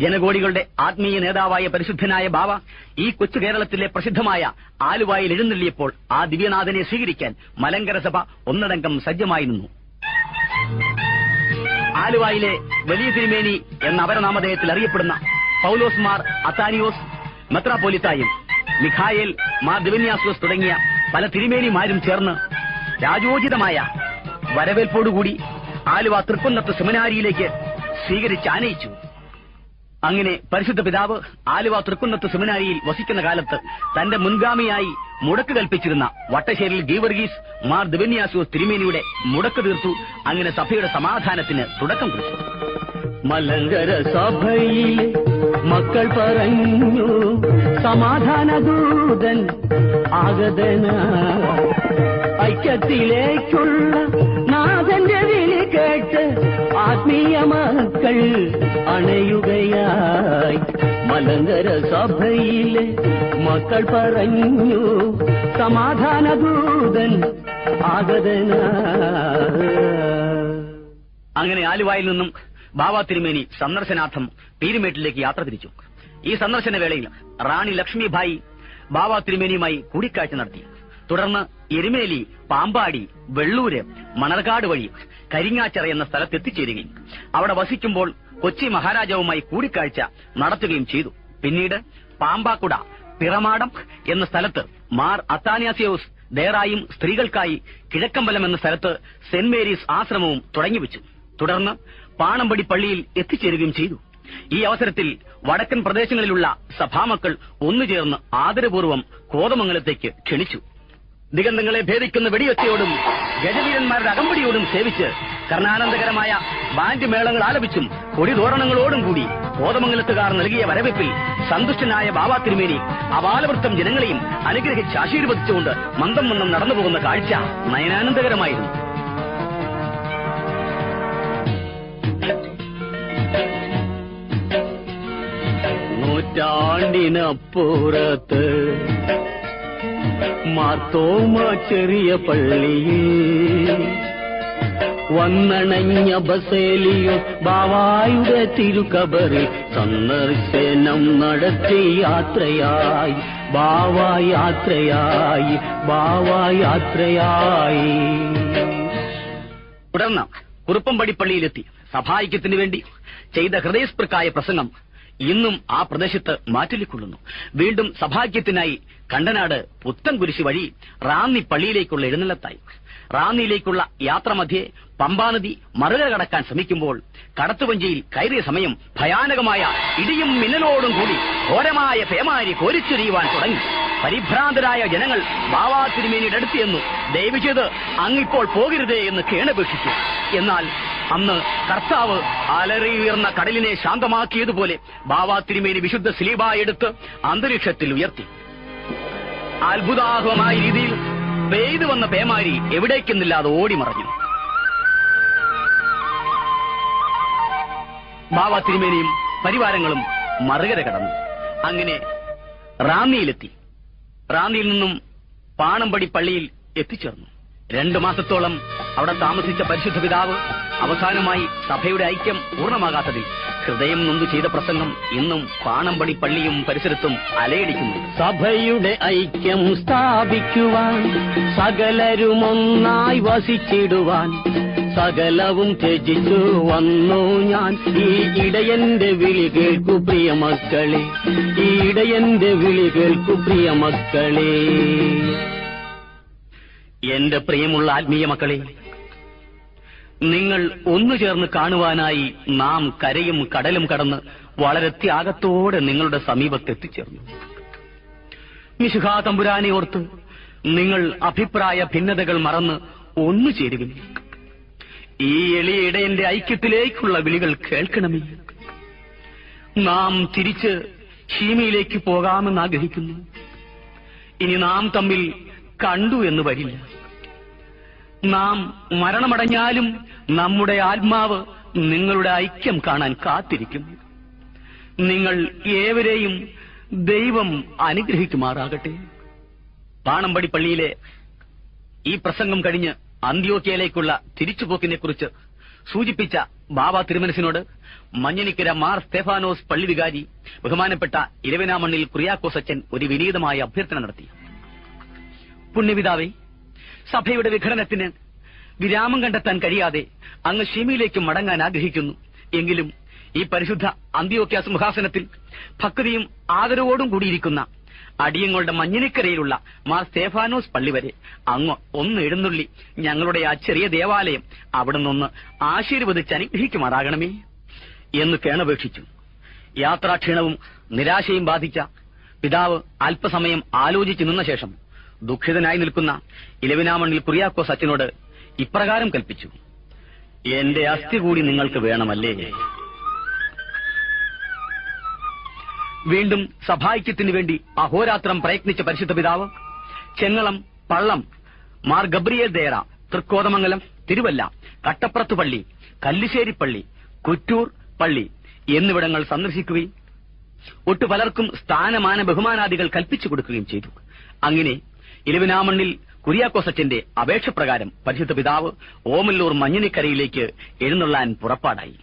Speaker 1: ജനകോടികളുടെ ആത്മീയ നേതാവായ പരിശുദ്ധനായ ബാവ ഈ കൊച്ചു കേരളത്തിലെ പ്രസിദ്ധമായ ആലുവായിൽ എഴുന്നള്ളിയപ്പോൾ ആ ദിവ്യനാഥനെ സ്വീകരിക്കാൻ മലങ്കര സഭ ഒന്നടങ്കം സജ്ജമായി നിന്നു. ആലുവായിലെ വലിയ തിരുമേനി എന്ന അപരനാമധേയത്തിൽ അറിയപ്പെടുന്ന പൌലോസ് മാർ അത്താനിയോസ് മെത്രാപ്പോലിത്തായും മിഖായേൽ മാർ ദിവന്യാസോസ് തുടങ്ങിയ പല തിരുമേനിമാരും ചേർന്ന് രാജോചിതമായ വരവേൽപ്പോടുകൂടി ആലുവ തൃക്കുന്നത്ത് സെമിനാരിയിലേക്ക് സ്വീകരിച്ച് ആനയിച്ചു. അങ്ങനെ പരിശുദ്ധ പിതാവ് ആലുവ തൃക്കുന്നത്ത് സെമിനാരിയിൽ വസിക്കുന്ന കാലത്ത് തന്റെ മുൻഗാമിയായി മുടക്ക് കൽപ്പിച്ചിരുന്ന വട്ടശ്ശേരിൽ ഗീവർഗീസ് മാർ ദിവന്യാസോസ് തിരുമേനിയുടെ മുടക്ക് തീർത്തു. അങ്ങനെ സഭയുടെ സമാധാനത്തിന് തുടക്കം കുറിച്ചു. മലങ്കര സഭയിലെ മക്കൾ പറഞ്ഞു സമാധാനദൂതൻ ആഗതന, ഐക്യത്തിലേക്കുള്ള നാഥന്റെ വിളി കേട്ട് ആത്മീയ മക്കൾ അണയുകയായി. മലങ്കര സഭയിലെ മക്കൾ പറഞ്ഞു സമാധാനദൂതൻ ആഗതന. അങ്ങനെ ആലുവായിൽ നിന്നും ബാവ തിരുമേനി സന്ദർശനാർത്ഥം പീരുമേട്ടിലേക്ക് യാത്ര തിരിച്ചു. ഈ സന്ദർശന വേളയിൽ റാണി ലക്ഷ്മിഭായി ബാവ തിരുമേനിയുമായി കൂടിക്കാഴ്ച നടത്തി. തുടർന്ന് എരുമേലി, പാമ്പാടി, വെള്ളൂര്, മണർകാട് വഴി കരിങ്ങാച്ചിറ എന്ന സ്ഥലത്ത് എത്തിച്ചേരുകയും അവിടെ വസിക്കുമ്പോൾ കൊച്ചി മഹാരാജാവുമായി കൂടിക്കാഴ്ച നടത്തുകയും ചെയ്തു. പിന്നീട് പാമ്പാക്കുട, പിറമാടം എന്ന സ്ഥലത്ത് മാർ അത്താനിയാസിയോസ് ദേറായും സ്ത്രീകൾക്കായി കിഴക്കമ്പലം എന്ന സ്ഥലത്ത് സെന്റ് മേരീസ് ആശ്രമവും തുടങ്ങിവെച്ചു. തുടർന്ന് പാണമ്പടി പള്ളിയിൽ എത്തിച്ചേരുകയും ചെയ്തു. ഈ അവസരത്തിൽ വടക്കൻ പ്രദേശങ്ങളിലുള്ള സഭാമക്കൾ ഒന്നുചേർന്ന് ആദരപൂർവ്വം കോതമംഗലത്തേക്ക് ക്ഷണിച്ചു. ദിഗന്ധങ്ങളെ ഭേദിക്കുന്ന വെടിയൊച്ചയോടും ഗജവീരന്മാരുടെ അകമ്പടിയോടും സേവിച്ച് കർണാനന്ദകരമായ ബാൻഡ് മേളങ്ങൾ ആലപിച്ചും കൊടിതോരണങ്ങളോടും കൂടി കോതമംഗലത്തുകാർ നൽകിയ വരവേൽപ്പിൽ സന്തുഷ്ടനായ ബാവ തിരുമേനി അപാലവൃത്തം ജനങ്ങളെയും അനുഗ്രഹിച്ച് ആശീർവദിച്ചുകൊണ്ട് മന്ദം മന്ദം നടന്നുപോകുന്ന കാഴ്ച നയനാനന്ദകരമായിരുന്നു. നൂറ്റാണ്ടിനപ്പുറത്ത് മാർത്തോമ ചെറിയ പള്ളിയിൽ വന്നണഞ്ഞ ബസേലിയോസ് ബാവായുടെ തിരുക്കബറിൽ സന്ദർശനം നടത്തി യാത്രയായി. ബാവായാത്രയായി, ബാവായാത്രയായി. തുടർന്ന് കുറുപ്പംപടി പള്ളിയിലെത്തി സഭാഐക്യത്തിനു വേണ്ടി ചെയ്ത ഹൃദയസ്പൃക്കായ പ്രസംഗം ഇന്നും ആ പ്രദേശത്ത് മാറ്റൊലിക്കൊള്ളുന്നു. വീണ്ടും സഭാഗ്യത്തിനായി കണ്ടനാട് പുത്തൻകുരിശ് വഴി റാന്നി പള്ളിയിലേക്കുള്ള എഴുന്നള്ളത്തായി. റാന്നിയിലേക്കുള്ള യാത്രമധ്യേ പമ്പാനദി മറുകര കടക്കാൻ ശ്രമിക്കുമ്പോൾ കടത്തുവഞ്ചിയിൽ കയറിയ സമയം ഭയാനകമായ ഇടിയും മിന്നലോടും കൂടി ഘോരമായ പേമാരി കോരിച്ചൊരിയുവാൻ തുടങ്ങി. പരിഭ്രാന്തരായ ജനങ്ങൾ ബാവാ തിരുമേനിയുടെ അടുത്ത് ചെന്നു ദയവ് ചെയ്ത് അങ്ങിപ്പോൾ പോകരുതേ എന്ന് കേണപേക്ഷിച്ചു. എന്നാൽ അന്ന് കർത്താവ് അലറിയുയർന്ന കടലിനെ ശാന്തമാക്കിയതുപോലെ ബാവാ തിരുമേനി വിശുദ്ധ സ്ലീബ എടുത്ത് അന്തരീക്ഷത്തിൽ ഉയർത്തി. അത്ഭുതാഹമായ രീതിയിൽ പെയ്തു വന്ന പേമാരി എവിടേക്കെന്നില്ലാതെ ഓടിമറഞ്ഞു. ബാവാ തിരുമേനിയും പരിവാരങ്ങളും മറുകര കടന്നു. അങ്ങനെ റാന്നിയിലെത്തി. റാന്നിയിൽ നിന്നും പാണമ്പടി പള്ളിയിൽ എത്തിച്ചേർന്നു. 2 മാസത്തോളം അവിടെ താമസിച്ച പരിശുദ്ധ പിതാവ് അവസാനമായി സഭയുടെ ഐക്യം പൂർണ്ണമാകാത്തതിൽ ഹൃദയം നൊന്തു ചെയ്ത പ്രസംഗം ഇന്നും പാണമ്പടി പള്ളിയും പരിസരത്തും അലയടിക്കുന്നു. സഭയുടെ ഐക്യം സ്ഥാപിക്കുവാൻ, സകലരും ഒന്നായി വസിച്ചിടുവാൻ സകലവും ത്യജിച്ചു വന്നു ഞാൻ. ഈ ഇടയന്റെ വിളി കേൾക്കു പ്രിയ മക്കളെ, ഈ ഇടയന്റെ വിളി കേൾക്കു പ്രിയ മക്കളെ. എന്റെ പ്രിയമുള്ള ആത്മീയ മക്കളെ, നിങ്ങൾ ഒന്നുചേർന്ന് കാണുവാനായി നാം കരയും കടലും കടന്ന് വളരെ ത്യാഗത്തോടെ നിങ്ങളുടെ സമീപത്തെത്തിച്ചേർന്നു. മിശിഹാ തമ്പുരാനെ ഓർത്ത് നിങ്ങൾ അഭിപ്രായ ഭിന്നതകൾ മറന്ന് ഒന്നുചേരുവിൻ. ഈ എളിയ ഇടയന്റെ ഐക്യത്തിലേക്കുള്ള വിളികൾ കേൾക്കണമേ. നാം തിരിച്ച് ഷീമയിലേക്ക് പോകാമെന്ന് ആഗ്രഹിക്കുന്നു. ഇനി നാം തമ്മിൽ കണ്ടു എന്ന് വരില്ല. നാം മരണമടഞ്ഞാലും നമ്മുടെ ആത്മാവ് നിങ്ങളുടെ ഐക്യം കാണാൻ കാത്തിരിക്കുന്നു. നിങ്ങൾ ഏവരെയും ദൈവം അനുഗ്രഹിക്കുമാറാകട്ടെ. പാണമ്പടി പള്ളിയിലെ ഈ പ്രസംഗം കഴിഞ്ഞ് അന്ത്യോക്യയിലേക്കുള്ള തിരിച്ചുപോക്കിനെക്കുറിച്ച് സൂചിപ്പിച്ച ബാബ തിരുമനസിനോട് മഞ്ഞനിക്കര മാർ സ്തേഫാനോസ് പള്ളി വികാരി ബഹുമാനപ്പെട്ട ഇലവനാമണ്ണിൽ കുര്യാക്കോസ് അച്ഛൻ ഒരു വിനീതമായ അഭ്യർത്ഥന നടത്തി. പുണ്യപിതാവേ, സഭയുടെ വിഘടനത്തിന് വിരാമം കണ്ടെത്താൻ കഴിയാതെ അങ്ങ് ഷീമയിലേക്ക് മടങ്ങാൻ ആഗ്രഹിക്കുന്നു. എങ്കിലും ഈ പരിശുദ്ധ അന്ത്യോക്യ സിംഹാസനത്തിൽ ഭക്തിയും ആദരവോടും കൂടിയിരിക്കുന്ന അടിയങ്ങളുടെ മഞ്ഞനിക്കരയിലുള്ള മാർ സ്തേഫാനോസ് പള്ളി വരെ അങ്ങ് ഒന്ന് എഴുന്നള്ളി ഞങ്ങളുടെ ആ ചെറിയ ദേവാലയം അവിടെ നിന്ന് ആശീർവദിച്ച് അനുഗ്രഹിക്കുമാറാകണമേ എന്ന് കേണപേക്ഷിച്ചു. യാത്രാക്ഷീണവും നിരാശയും ബാധിച്ച പിതാവ് അല്പസമയം ആലോചിച്ചു നിന്ന ശേഷം ദുഃഖിതനായി നിൽക്കുന്ന ഇലവിനാമണ്ണിൽ കുര്യാക്കോസ് അച്ഛനോട് ഇപ്രകാരം കൽപ്പിച്ചു: എന്റെ അസ്ഥി കൂടി നിങ്ങൾക്ക് വേണമല്ലേ? വീണ്ടും സഭാഐക്യത്തിനു വേണ്ടി അഹോരാത്രം പ്രയത്നിച്ച പരിശുദ്ധ പിതാവ് ചെങ്ങളം, പള്ളം, മാർ ഗബ്രിയേൽ ദേറ, തൃക്കോതമംഗലം, തിരുവല്ല, കട്ടപ്പുറത്ത് പള്ളി, കല്ലിശ്ശേരി പള്ളി, കുറ്റൂർ പള്ളി എന്നിവിടങ്ങൾ സന്ദർശിക്കുകയും ഒട്ടു പലർക്കും സ്ഥാനമാന ബഹുമാനാദികൾ കൽപ്പിച്ചു കൊടുക്കുകയും ചെയ്തു. അങ്ങനെ ഇലവിനാമണ്ണിൽ കുര്യാക്കോസച്ചന്റെ അപേക്ഷപ്രകാരം പരിശുദ്ധ പിതാവ് ഓമല്ലൂർ മഞ്ഞനിക്കരയിലേക്ക് എഴുന്നള്ളാൻ പുറപ്പാടായി.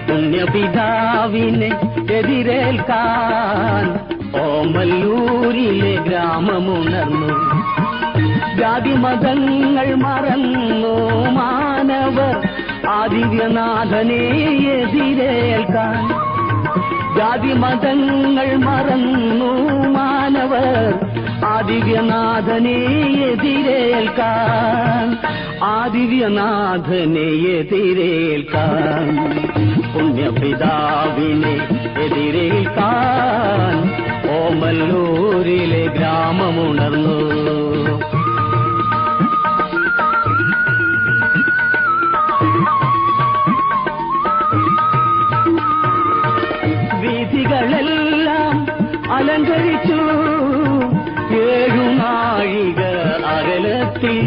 Speaker 1: പുണ്യപിതാവിനെ എതിരേൽക്കാൻ ഓമല്ലൂരിലെ ഗ്രാമമുണർന്നു. ജാതിമതങ്ങൾ മറന്നു മാനവർ ആദിവ്യനാഥനെ എതിരേൽക്കാൻ. ജാതിമതങ്ങൾ മറന്നു മാനവർ ആദിവ്യനാഥനെ എതിരേൽക്കാൻ. ആദിവ്യനാഥനെ എതിരേൽക്കാൻ പുണ്യപിതാവിനെ എതിരേൽക്കാൻ ഓമല്ലൂരിലെ ഗ്രാമമുണർന്നു. വീഥികളെല്ലാം അലങ്കരിച്ചു 7 നാഴിക അകലത്തിൽ.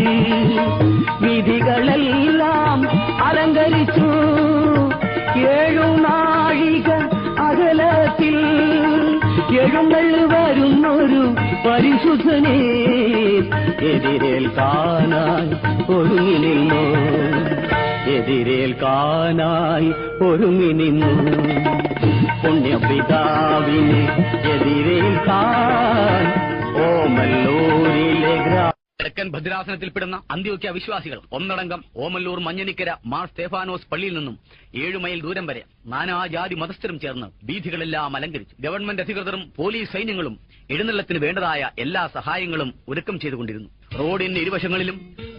Speaker 1: വീഥികളെല്ലാം അലങ്കരിച്ചു 7 നാഴിക അകലത്തിൽ. എഴുന്നള്ളി വരുന്നൊരു പരിശുദ്ധനെ എതിരേൽക്കാനായി ഒരുങ്ങി നിന്നു. എതിരേൽക്കാനായി ഒരുങ്ങി നിന്നു. പുണ്യപിതാവിനെ എതിരേൽക്കാൻ ഓമല്ലൂരിലെ കിഴക്കൻ ഭദ്രാസനത്തിൽപ്പെടുന്ന അന്ത്യോക്യ വിശ്വാസികൾ ഒന്നടങ്കം ഓമല്ലൂർ മഞ്ഞനിക്കര മാർ സ്തേഫാനോസ് പള്ളിയിൽ നിന്നും 7 മൈൽ ദൂരം വരെ നാനാജാതി മതസ്ഥരും ചേർന്ന് വീഥികളെല്ലാം അലങ്കരിച്ചു. ഗവൺമെന്റ് അധികൃതരും പോലീസ് സൈന്യങ്ങളും എഴുന്നള്ളത്തിന് വേണ്ടതായ എല്ലാ സഹായങ്ങളും ഒരുക്കം ചെയ്തുകൊണ്ടിരുന്നു. റോഡിന്റെ ഇരുവശങ്ങളിലും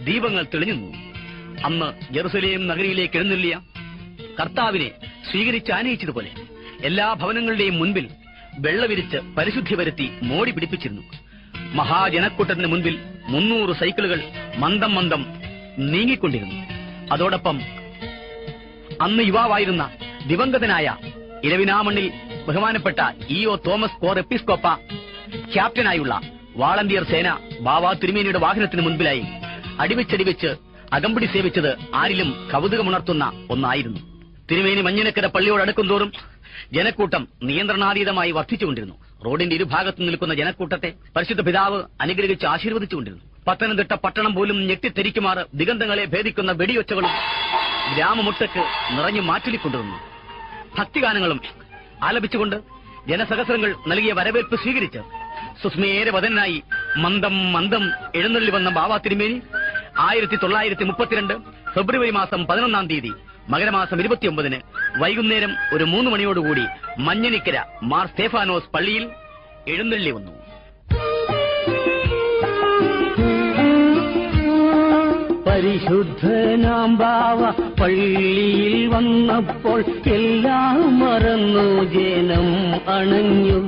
Speaker 1: ദീപങ്ങൾ തെളിഞ്ഞു. അന്ന് ജെറുസലേം നഗരിയിലേക്ക് എഴുന്നള്ളിയ കർത്താവിനെ സ്വീകരിച്ച് ആനയിച്ചതുപോലെ എല്ലാ ഭവനങ്ങളുടെയും മുൻപിൽ വെള്ളവിരിച്ച് പരിശുദ്ധി വരുത്തി മോടി പിടിപ്പിച്ചിരുന്നു. മഹാജനക്കൂട്ടത്തിന് മുൻപിൽ 300 സൈക്കിളുകൾ മന്ദം മന്ദം നീങ്ങിക്കൊണ്ടിരുന്നു. അതോടൊപ്പം അന്ന് യുവാവായിരുന്ന ദിവംഗതനായ ഇലവിനാമണ്ണിൽ ബഹുമാനപ്പെട്ട ഇഒ തോമസ് കോർ എപ്പിസ്കോപ്പ ക്യാപ്റ്റനായുള്ള വാളണ്ടിയർ സേന ബാബാ തിരുമേനിയുടെ വാഹനത്തിന് മുൻപിലായി അടിവെച്ചടിവെച്ച് അകമ്പടി സേവിച്ചത് ആരിലും കൗതുകമുണർത്തുന്ന ഒന്നായിരുന്നു. തിരുമേനി മഞ്ഞനിക്കര പള്ളിയോടടുക്കും തോറും ജനക്കൂട്ടം നിയന്ത്രണാതീതമായി വർദ്ധിച്ചുകൊണ്ടിരുന്നു. റോഡിന്റെ ഇരുഭാഗത്തു നിൽക്കുന്ന ജനക്കൂട്ടത്തെ പരിശുദ്ധ പിതാവ് അനുഗ്രഹിച്ച് ആശീർവദിച്ചുകൊണ്ടിരുന്നു. പത്തനംതിട്ട പട്ടണം പോലും ഞെട്ടിത്തെരിക്കുമാറ് ദിഗന്ധങ്ങളെ ഭേദിക്കുന്ന വെടിയൊച്ചകളും ഗ്രാമമുട്ടക്ക് നിറഞ്ഞു മാറ്റുലിക്കൊണ്ടിരുന്നു. ഭക്തിഗാനങ്ങളും ആലപിച്ചുകൊണ്ട് ജനസഹസ്രങ്ങൾ നൽകിയ വരവേൽപ്പ് സ്വീകരിച്ച് സുസ്മേര വദനായി മന്ദം മന്ദം എഴുന്നള്ളി വന്ന ബാബാ തിരുമേനി 1932 ഫെബ്രുവരി മാസം 11 തീയതി മകരമാസം 29 വൈകുന്നേരം ഒരു 3 മണിയോടുകൂടി മഞ്ഞനിക്കര മാർ സ്തേഫാനോസ് പള്ളിയിൽ എഴുന്നള്ളി വന്നു. പരിശുദ്ധനാം ബാവ പള്ളിയിൽ വന്നപ്പോൾ എല്ലാം മറന്നു ജനം അണഞ്ഞു.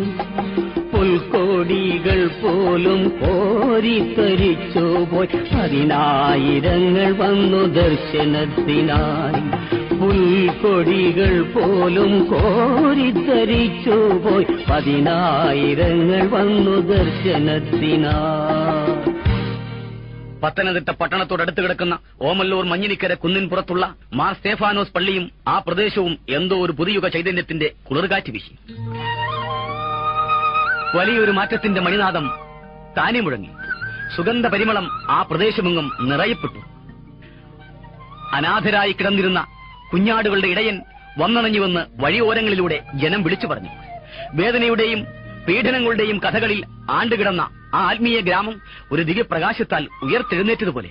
Speaker 1: പുൽക്കോടികൾ പോലും കോരിത്തരിച്ചു പോയി. 10,000 വന്നു ദർശനത്തിനായി. പുൽക്കൊടികൾ പോലും കോരിത്തരിച്ചു പോയി, 10,000 വന്നു ദർശനത്തിനാ. പത്തനംതിട്ട പട്ടണത്തോടടുത്ത് കിടക്കുന്ന ഓമല്ലൂർ മഞ്ഞിനിക്കര കുന്നിൻപുറത്തുള്ള മാർ സ്റ്റേഫാനോസ് പള്ളിയും ആ പ്രദേശവും എന്തോ ഒരു പുതിയുഗ ചൈതന്യത്തിന്റെ കുളിർകാറ്റ് വീശി. വലിയൊരു മാറ്റത്തിന്റെ മണിനാദം താനെ മുഴങ്ങി. സുഗന്ധ പരിമളം ആ പ്രദേശമെങ്ങും നിറയപ്പെട്ടു. അനാഥരായി കിടന്നിരുന്ന കുഞ്ഞാടുകളുടെ ഇടയൻ വന്നണഞ്ഞുവെന്ന് വഴിയോരങ്ങളിലൂടെ ജനം വിളിച്ചു പറഞ്ഞു. വേദനയുടെയും പീഡനങ്ങളുടെയും കഥകളിൽ ആണ്ടുകിടന്ന ആ ആത്മീയ ഗ്രാമം ഒരു ദിവ്യപ്രകാശത്താൽ ഉയർത്തെഴുന്നേറ്റതുപോലെ.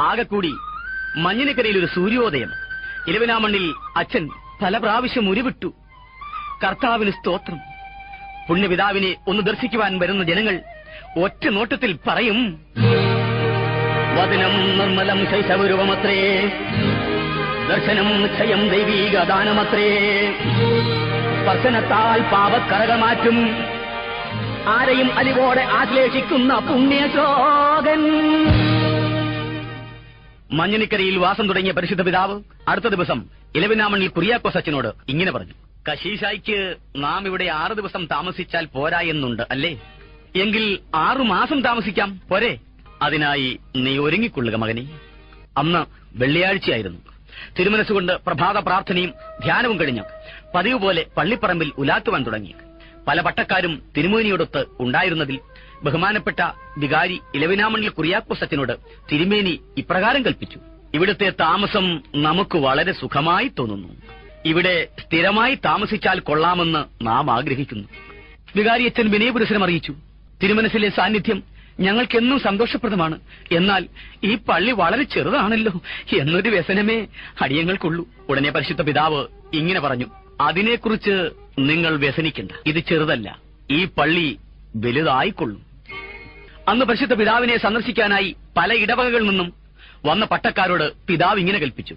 Speaker 1: ആകെക്കൂടി മഞ്ഞിനിക്കരയിൽ ഒരു സൂര്യോദയം. ഇലവനാമണ്ണിൽ അച്ഛൻ പല പ്രാവശ്യം ഉരുവിട്ടു. കർത്താവിന് സ്തോത്രം. പുണ്യപിതാവിനെ ഒന്ന് ദർശിക്കുവാൻ വരുന്ന ജനങ്ങൾ ഒറ്റ നോട്ടത്തിൽ പറയും, വദനം നിർമ്മലം ശൈശവരൂപമത്രേ, ദർശനം നിശ്ചയം ദൈവീക ദാനമത്രേ, സ്പർശനത്താൽ പാപക്കറകമാറ്റും, ആരെയും അലിവോടെ ആശ്ലേഷിക്കുന്ന പുണ്യശ്ലോകൻ. മഞ്ഞിനിക്കരയിൽ വാസം തുടങ്ങിയ പരിശുദ്ധ പിതാവ് അടുത്ത ദിവസം ഇലവിനാമണ്ണിൽ കുര്യാക്കോസ് അച്ഛനോട് ഇങ്ങനെ പറഞ്ഞു, കശീശായിക്ക് നാം ഇവിടെ 6 ദിവസം താമസിച്ചാൽ പോരാ എന്നുണ്ട് അല്ലേ? എങ്കിൽ 6 മാസം താമസിക്കാം, പോരെ? അതിനായി നീ ഒരുങ്ങിക്കൊള്ളുക മകനെ. അന്ന് വെള്ളിയാഴ്ചയായിരുന്നു. തിരുമനസ്സുകൊണ്ട് പ്രഭാത പ്രാർത്ഥനയും ധ്യാനവും കഴിഞ്ഞ് പതിവ് പോലെ പള്ളിപ്പറമ്പിൽ ഉലാത്തുവാൻ തുടങ്ങി. പല പട്ടക്കാരും തിരുമേനിയോടൊത്ത് ഉണ്ടായിരുന്നതിൽ ബഹുമാനപ്പെട്ട വികാരി ഇലവിനാമണ്ണിൽ കുര്യാക്കോസ് അച്ഛനോട് തിരുമേനി ഇപ്രകാരം കൽപ്പിച്ചു, ഇവിടുത്തെ താമസം നമുക്ക് വളരെ സുഖമായി തോന്നുന്നു. ഇവിടെ സ്ഥിരമായി താമസിച്ചാൽ കൊള്ളാമെന്ന് നാം ആഗ്രഹിക്കുന്നു. വികാരി അച്ഛൻ വിനയപുരസരം അറിയിച്ചു, തിരുമനസ്സിലെ സാന്നിധ്യം ഞങ്ങൾക്കെന്നും സന്തോഷപ്രദമാണ്. എന്നാൽ ഈ പള്ളി വളരെ ചെറുതാണല്ലോ എന്നൊരു വ്യസനമേ അടിയങ്ങൾക്കുള്ളൂ. ഉടനെ പരിശുദ്ധ പിതാവ് ഇങ്ങനെ പറഞ്ഞു, അതിനെക്കുറിച്ച് നിങ്ങൾ വ്യസനിക്കണ്ട. ഇത് ചെറുതല്ല, ഈ പള്ളി വലുതായിക്കൊള്ളും. അന്ന് പരിശുദ്ധ പിതാവിനെ സന്ദർശിക്കാനായി പല ഇടവകകളിൽ നിന്നും വന്ന പട്ടക്കാരോട് പിതാവ് ഇങ്ങനെ കൽപ്പിച്ചു,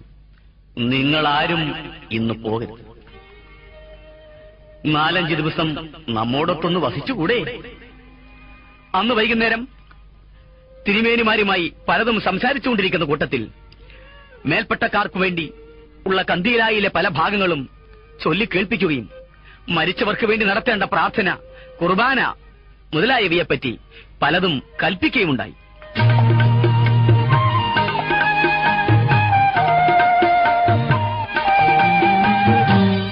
Speaker 1: നിങ്ങളാരും ഇന്ന് പോകരുത്. 4-5 ദിവസം നമ്മോടൊത്തൊന്ന് വസിച്ചുകൂടെ? അന്ന് വൈകുന്നേരം തിരുമേനിമാരുമായി പലതും സംസാരിച്ചുകൊണ്ടിരിക്കുന്ന കൂട്ടത്തിൽ മേൽപ്പട്ടക്കാർക്കു വേണ്ടി ഉള്ള കന്തീലായിലെ പല ഭാഗങ്ങളും ചൊല്ലിക്കേൾപ്പിക്കുകയും മരിച്ചവർക്ക് വേണ്ടി നടത്തേണ്ട പ്രാർത്ഥന, കുർബാന മുതലായവയെപ്പറ്റി പലതും കൽപ്പിക്കുകയുമുണ്ടായി.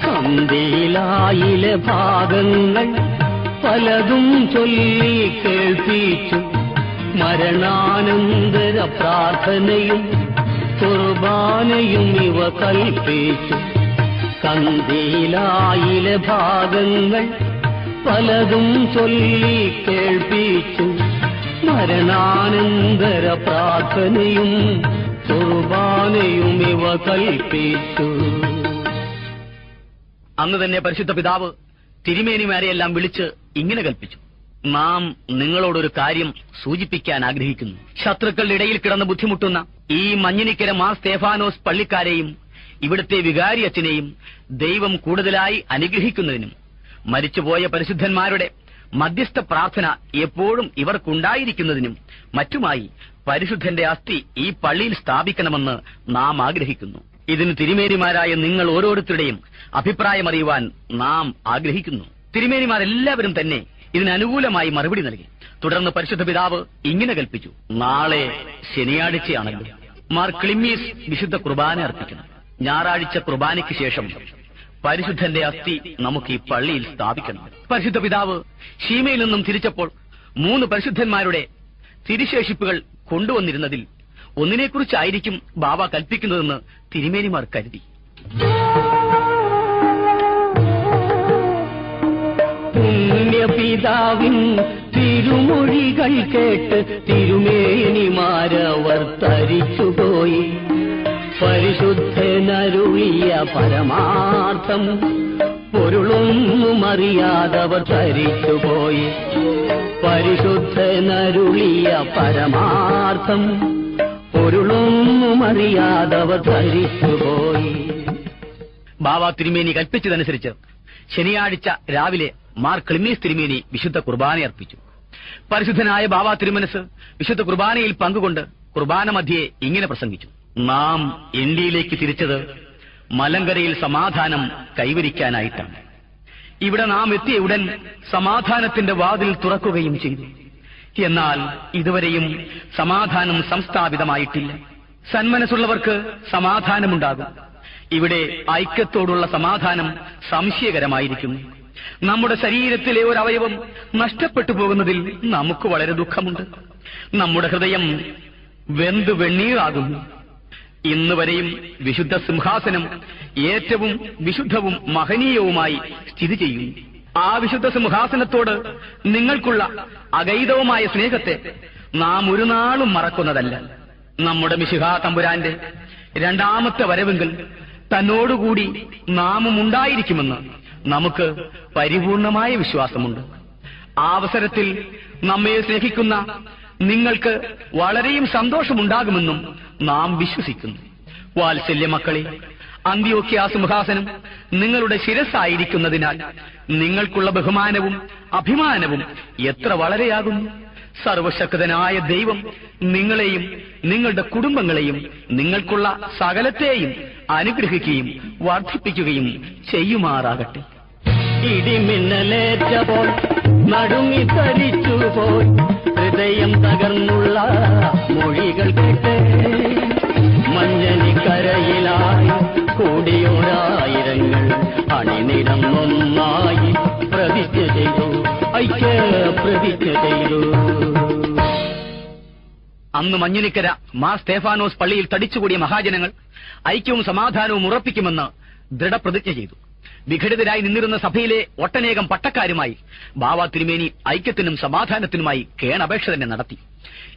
Speaker 1: കന്തീലായിലെ ഭാഗങ്ങൾ പലതും ചൊല്ലി കേൾപ്പിച്ചു, മരണാനന്തര പ്രാർത്ഥനയും കുർബാനയും ഇവ കൽപ്പിച്ചു. കന്തീലായിലെ ഭാഗങ്ങൾ പലതും ചൊല്ലി കേൾപ്പിച്ചു, മരണാനന്തര പ്രാർത്ഥനയും കുർബാനയും ഇവ കൽപ്പിച്ചു. അന്ന് തന്നെ പരിശുദ്ധ പിതാവ് തിരുമേനിമാരെയെല്ലാം വിളിച്ച് ഇങ്ങനെ കൽപ്പിച്ചു, നാം നിങ്ങളോടൊരു കാര്യം സൂചിപ്പിക്കാൻ ആഗ്രഹിക്കുന്നു. ശത്രുക്കളുടെ ഇടയിൽ കിടന്ന് ബുദ്ധിമുട്ടുന്ന ഈ മഞ്ഞിനിക്കര മാർ സ്റ്റേഫാനോസ് പള്ളിക്കാരെയും ഇവിടുത്തെ വികാരി അച്ഛനെയും ദൈവം കൂടുതലായി അനുഗ്രഹിക്കുന്നതിനും മരിച്ചുപോയ പരിശുദ്ധന്മാരുടെ മധ്യസ്ഥ പ്രാർത്ഥന എപ്പോഴും ഇവർക്കുണ്ടായിരിക്കുന്നതിനും മറ്റുമായി പരിശുദ്ധന്റെ അസ്ഥി ഈ പള്ളിയിൽ സ്ഥാപിക്കണമെന്ന് നാം ആഗ്രഹിക്കുന്നു. ഇതിന് തിരുമേനിമാരായ നിങ്ങൾ ഓരോരുത്തരുടെയും അഭിപ്രായമറിയുവാൻ നാം ആഗ്രഹിക്കുന്നു. തിരുമേനിമാരെല്ലാവരും തന്നെ ഇതിനനുകൂലമായി മറുപടി നൽകി. തുടർന്ന് പരിശുദ്ധ പിതാവ് ഇങ്ങനെ കൽപ്പിച്ചു, നാളെ ശനിയാഴ്ചയാണല്ലോ, മാർ ക്ലിമ്മീസ് വിശുദ്ധ കുർബാന അർപ്പിക്കണം. ഞായറാഴ്ച കുർബാനയ്ക്ക് ശേഷം പരിശുദ്ധന്റെ അസ്ഥി നമുക്ക് ഈ പള്ളിയിൽ സ്ഥാപിക്കണം. പരിശുദ്ധ പിതാവ് ഷീമയിൽ നിന്നും തിരിച്ചപ്പോൾ 3 പരിശുദ്ധന്മാരുടെ തിരുശേഷിപ്പുകൾ കൊണ്ടുവന്നിരുന്നതിൽ ഒന്നിനെക്കുറിച്ചായിരിക്കും ബാബ കൽപ്പിക്കുന്നതെന്ന് തിരുമേനിമാർ കരുതി. പുണ്യപിതാവിൻ തിരുമൊഴികൾ കേട്ട് തിരുമേനിമാരവർ തരിച്ചുപോയി. പരിശുദ്ധനരുളിയ പരമാർത്ഥം പൊരുളൊന്നും അറിയാതവർ തരിച്ചുപോയി. പരിശുദ്ധനരുളിയ പരമാർത്ഥം പൊരുളൊന്നും അറിയാതവർ ധരിച്ചുപോയി. ബാബ തിരുമേനി കൽപ്പിച്ചതനുസരിച്ച് ശനിയാഴ്ച രാവിലെ മാർ ക്ലിമ്മീസ് തിരുമേനി വിശുദ്ധ കുർബാന അർപ്പിച്ചു. പരിശുദ്ധനായ ബാബ തിരുമനസ് വിശുദ്ധ കുർബാനയിൽ പങ്കുകൊണ്ട് കുർബാന മധ്യേ ഇങ്ങനെ പ്രസംഗിച്ചു, നാം ഇന്ത്യയിലേക്ക് തിരിച്ചത് മലങ്കരയിൽ സമാധാനം കൈവരിക്കാനായിട്ടാണ്. ഇവിടെ നാം എത്തിയ ഉടൻ സമാധാനത്തിന്റെ വാതിൽ തുറക്കുകയും ചെയ്തു. എന്നാൽ ഇതുവരെയും സമാധാനം സംസ്ഥാപിതമായിട്ടില്ല. സന്മനസ്സുള്ളവർക്ക് സമാധാനമുണ്ടാകും. ഇവിടെ ഐക്യത്തോടുള്ള സമാധാനം സംശയകരമായിരിക്കുന്നു. നമ്മുടെ ശരീരത്തിലെ ഒരു അവയവം നഷ്ടപ്പെട്ടു പോകുന്നതിൽ നമുക്ക് വളരെ ദുഃഖമുണ്ട്. നമ്മുടെ ഹൃദയം വെന്തു വെണ്ണീറാകുന്നു. ഇന്ന് വരെയും വിശുദ്ധ സിംഹാസനം ഏറ്റവും വിശുദ്ധവും മഹനീയവുമായി സ്ഥിതി ചെയ്യുന്നു. ആ വിശുദ്ധ സിംഹാസനത്തോട് നിങ്ങൾക്കുള്ള അഗൈതവുമായ സ്നേഹത്തെ നാം ഒരു നാളും മറക്കുന്നതല്ല. നമ്മുടെ മിശിഹാ തമ്പുരാന്റെ രണ്ടാമത്തെ വരവെങ്കിൽ തന്നോടുകൂടി നാമും ഉണ്ടായിരിക്കുമെന്ന് നമുക്ക് പരിപൂർണമായ വിശ്വാസമുണ്ട്. ആ അവസരത്തിൽ നമ്മെ സ്നേഹിക്കുന്ന നിങ്ങൾക്ക് വളരെയും സന്തോഷമുണ്ടാകുമെന്നും നാം വിശ്വസിക്കുന്നു. വാത്സല്യ മക്കളെ, അന്ത്യോക്യ സിംഹാസനം നിങ്ങളുടെ ശിരസ്സായിരിക്കുന്നതിനാൽ നിങ്ങൾക്കുള്ള ബഹുമാനവും അഭിമാനവും എത്ര വളരെയാകുന്നു. സർവശക്തനായ ദൈവം നിങ്ങളെയും നിങ്ങളുടെ കുടുംബങ്ങളെയും നിങ്ങൾക്കുള്ള സകലത്തെയും അനുഗ്രഹിക്കുകയും വർദ്ധിപ്പിക്കുകയും ചെയ്യുമാറാകട്ടെ. ഇടിമിന്നലേറ്റപ്പോൾ നടുങ്ങി തരിച്ചുപോയി ഹൃദയം തകർന്നുള്ള മൊഴികൾ കേട്ട് മഞ്ഞനിക്കരയിലായി കൂടിയോരായിരങ്ങൾ അണിനിരന്നൊന്നായി പ്രതിജ്ഞ ചെയ്തു, ഐക്യ പ്രതിജ്ഞ ചെയ്തു. അന്ന് മഞ്ഞുനിക്കര മാർ സ്തേഫാനോസ് പള്ളിയിൽ തടിച്ചുകൂടിയ മഹാജനങ്ങൾ ഐക്യവും സമാധാനവും ഉറപ്പിക്കുമെന്ന് ദൃഢപ്രതിജ്ഞ ചെയ്തു. വിഘടിതരായി നിന്നിരുന്ന സഭയിലെ ഒട്ടനേകം പട്ടക്കാരുമായി ബാവ തിരുമേനി ഐക്യത്തിനും സമാധാനത്തിനുമായി കേണപേക്ഷ തന്നെ നടത്തി.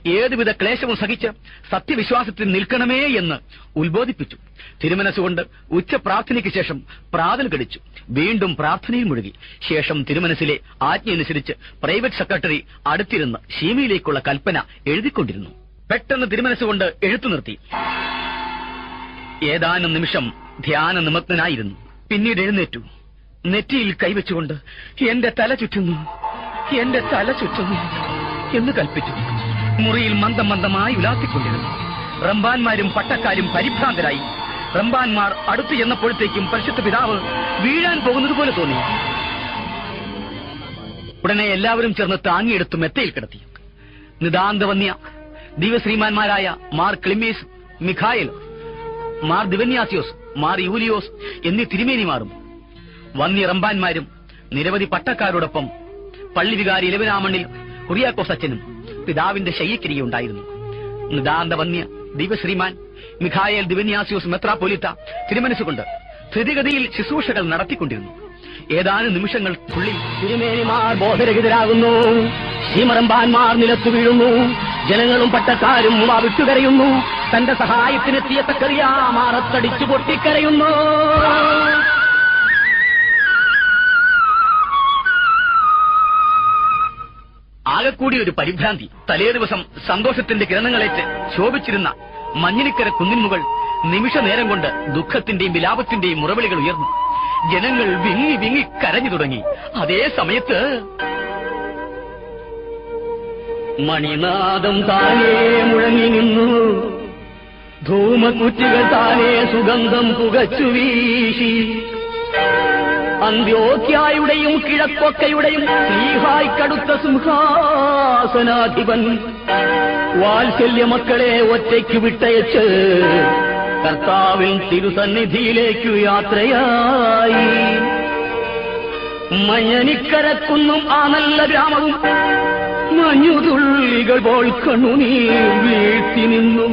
Speaker 1: ഏതുവിധ ക്ലേശവും സഹിച്ച് സത്യവിശ്വാസത്തിൽ നിൽക്കണമേ എന്ന് ഉത്ബോധിപ്പിച്ചു. തിരുമനസ്സുകൊണ്ട് ഉച്ച പ്രാർത്ഥനയ്ക്ക് ശേഷം പ്രാതൽ കടിച്ചു. വീണ്ടും പ്രാർത്ഥനയിൽ മുഴുകി. ശേഷം തിരുമനസ്സിലെ ആജ്ഞയനുസരിച്ച് പ്രൈവറ്റ് സെക്രട്ടറി അടുത്തിരുന്ന് ശീമിയിലേക്കുള്ള കൽപ്പന എഴുതിക്കൊണ്ടിരുന്നു. പെട്ടെന്ന് തിരുമനസ്സുകൊണ്ട് എഴുത്തു നിർത്തി. ഏതാനും നിമിഷം ധ്യാന നിമഗ്നനായിരുന്നു. പിന്നീട് എഴുന്നേറ്റു. നെറ്റിയിൽ കൈവച്ചുകൊണ്ട് എന്റെ തല ചുറ്റുന്നു, എന്റെ തല ചുറ്റുന്നു എന്ന് കൽപ്പിച്ചു. മുറിയിൽ മന്ദം മന്ദമായി ഉലാത്തിക്കൊണ്ടിരുന്നു. റംബാന്മാരും പട്ടക്കാരും പരിഭ്രാന്തരായി. റംബാന്മാർ അടുത്തു ചെന്നപ്പോഴത്തേക്കും പരിശുദ്ധ പിതാവ് വീഴാൻ പോകുന്നതുപോലെ തോന്നി. ഉടനെ എല്ലാവരും ചേർന്ന് താങ്ങിയെടുത്ത് മെത്തയിൽ കിടത്തി. നിതാന്തവന്യ ദിവശ്രീമാന്മാരായ മാർ ക്ലിമീസ്, മിഖായേൽ, മാർ ദിവന്യാസിയോസ്, മാർ യൂലിയോസ് എന്നീ തിരുമേനിമാരും വന്യ റംബാന്മാരും നിരവധി പട്ടക്കാരോടൊപ്പം പള്ളി വികാരി ഇലവനാമണ്ണിൽ കുറിയാക്കോസ് അച്ഛനും പിതാവിന്റെ ശയ്യക്കരിയുണ്ടായിരുന്നു. നിതാന്ത വന്യ ദിവശ്രീമാൻ മിഖായേൽ ദിവന്യാസിയോസ് മെത്രാപ്പൊലീത്ത തിരുമനസ്സുകൊണ്ട് സ്ഥിതിഗതിയിൽ ശുശ്രൂഷകൾ നടത്തിക്കൊണ്ടിരുന്നു. ഏതാനും നിമിഷങ്ങൾക്കുള്ളിൽ തിരുമേനിമാർ ബോധരഹിതരാകുന്നു. ശീമറമ്പാന്മാർ നിലത്തു വീഴുന്നു. ജനങ്ങളും പട്ടക്കാരും വിട്ടുകരയുന്നു. തന്റെ സഹായത്തിനെത്തിയ സക്കറിയാ മാറത്തടിച്ചു പൊട്ടിക്കരയുന്നു. ആകെക്കൂടി ഒരു പരിഭ്രാന്തി. തലേ ദിവസം സന്തോഷത്തിന്റെ കിരണങ്ങളേറ്റ് ശോഭിച്ചിരുന്ന മഞ്ഞിനിക്കര കുന്നിന്മുകൾ നിമിഷ നേരം കൊണ്ട് ദുഃഖത്തിന്റെയും വിലാപത്തിന്റെയും മുറവിളികൾ ഉയർന്നു. ജനങ്ങൾ വിങ്ങി വിങ്ങി കരഞ്ഞു തുടങ്ങി. അതേ സമയത്ത് മണിനാദം താനേ മുഴങ്ങി നിന്നു. ധൂമക്കുറ്റികൾ താനേ സുഗന്ധം പുകച്ചു വീശി. അന്ത്യോക്യായുടെയും കിഴക്കൊക്കയുടെയും ശ്രീഹായ് കടുത്ത സിംഹാസനാധിപൻ വാത്സല്യ മക്കളെ ഒറ്റയ്ക്ക് വിട്ടയച്ച് കർത്താവിൻ തിരുസന്നിധിയിലേക്കു യാത്രയായി. മഞ്ഞനിക്കരക്കുന്നും ആ നല്ല ഗ്രാമവും മഞ്ഞുതുള്ളികൾ പോൽ കണ്ണുനീർ വീഴ്ത്തി നിന്നു.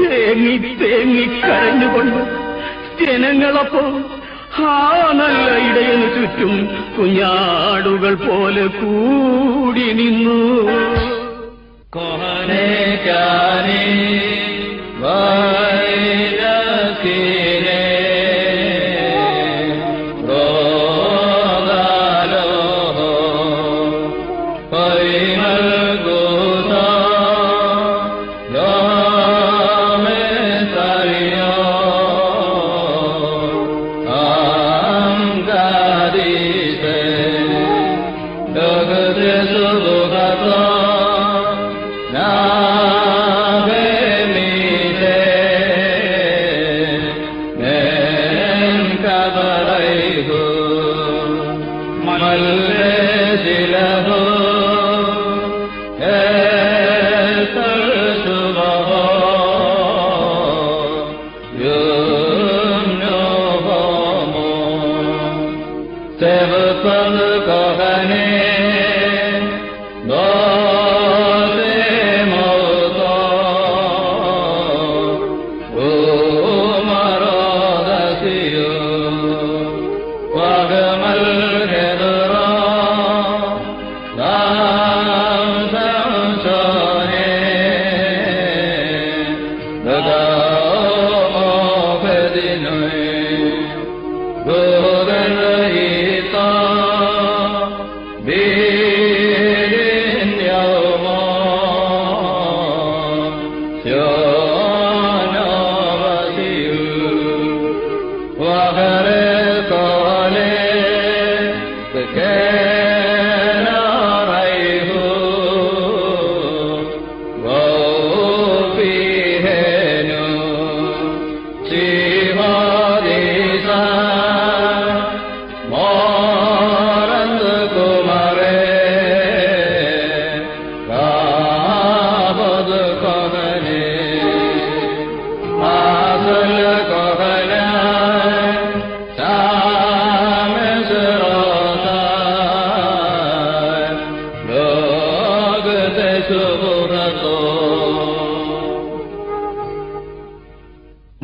Speaker 1: തേങ്ങി തേങ്ങി കരഞ്ഞുകൊണ്ട് ജനങ്ങളപ്പോ ആ നല്ല ഇടയനു ചുറ്റും കുഞ്ഞാടുകൾ പോലെ കൂടി നിന്നു.
Speaker 5: Nave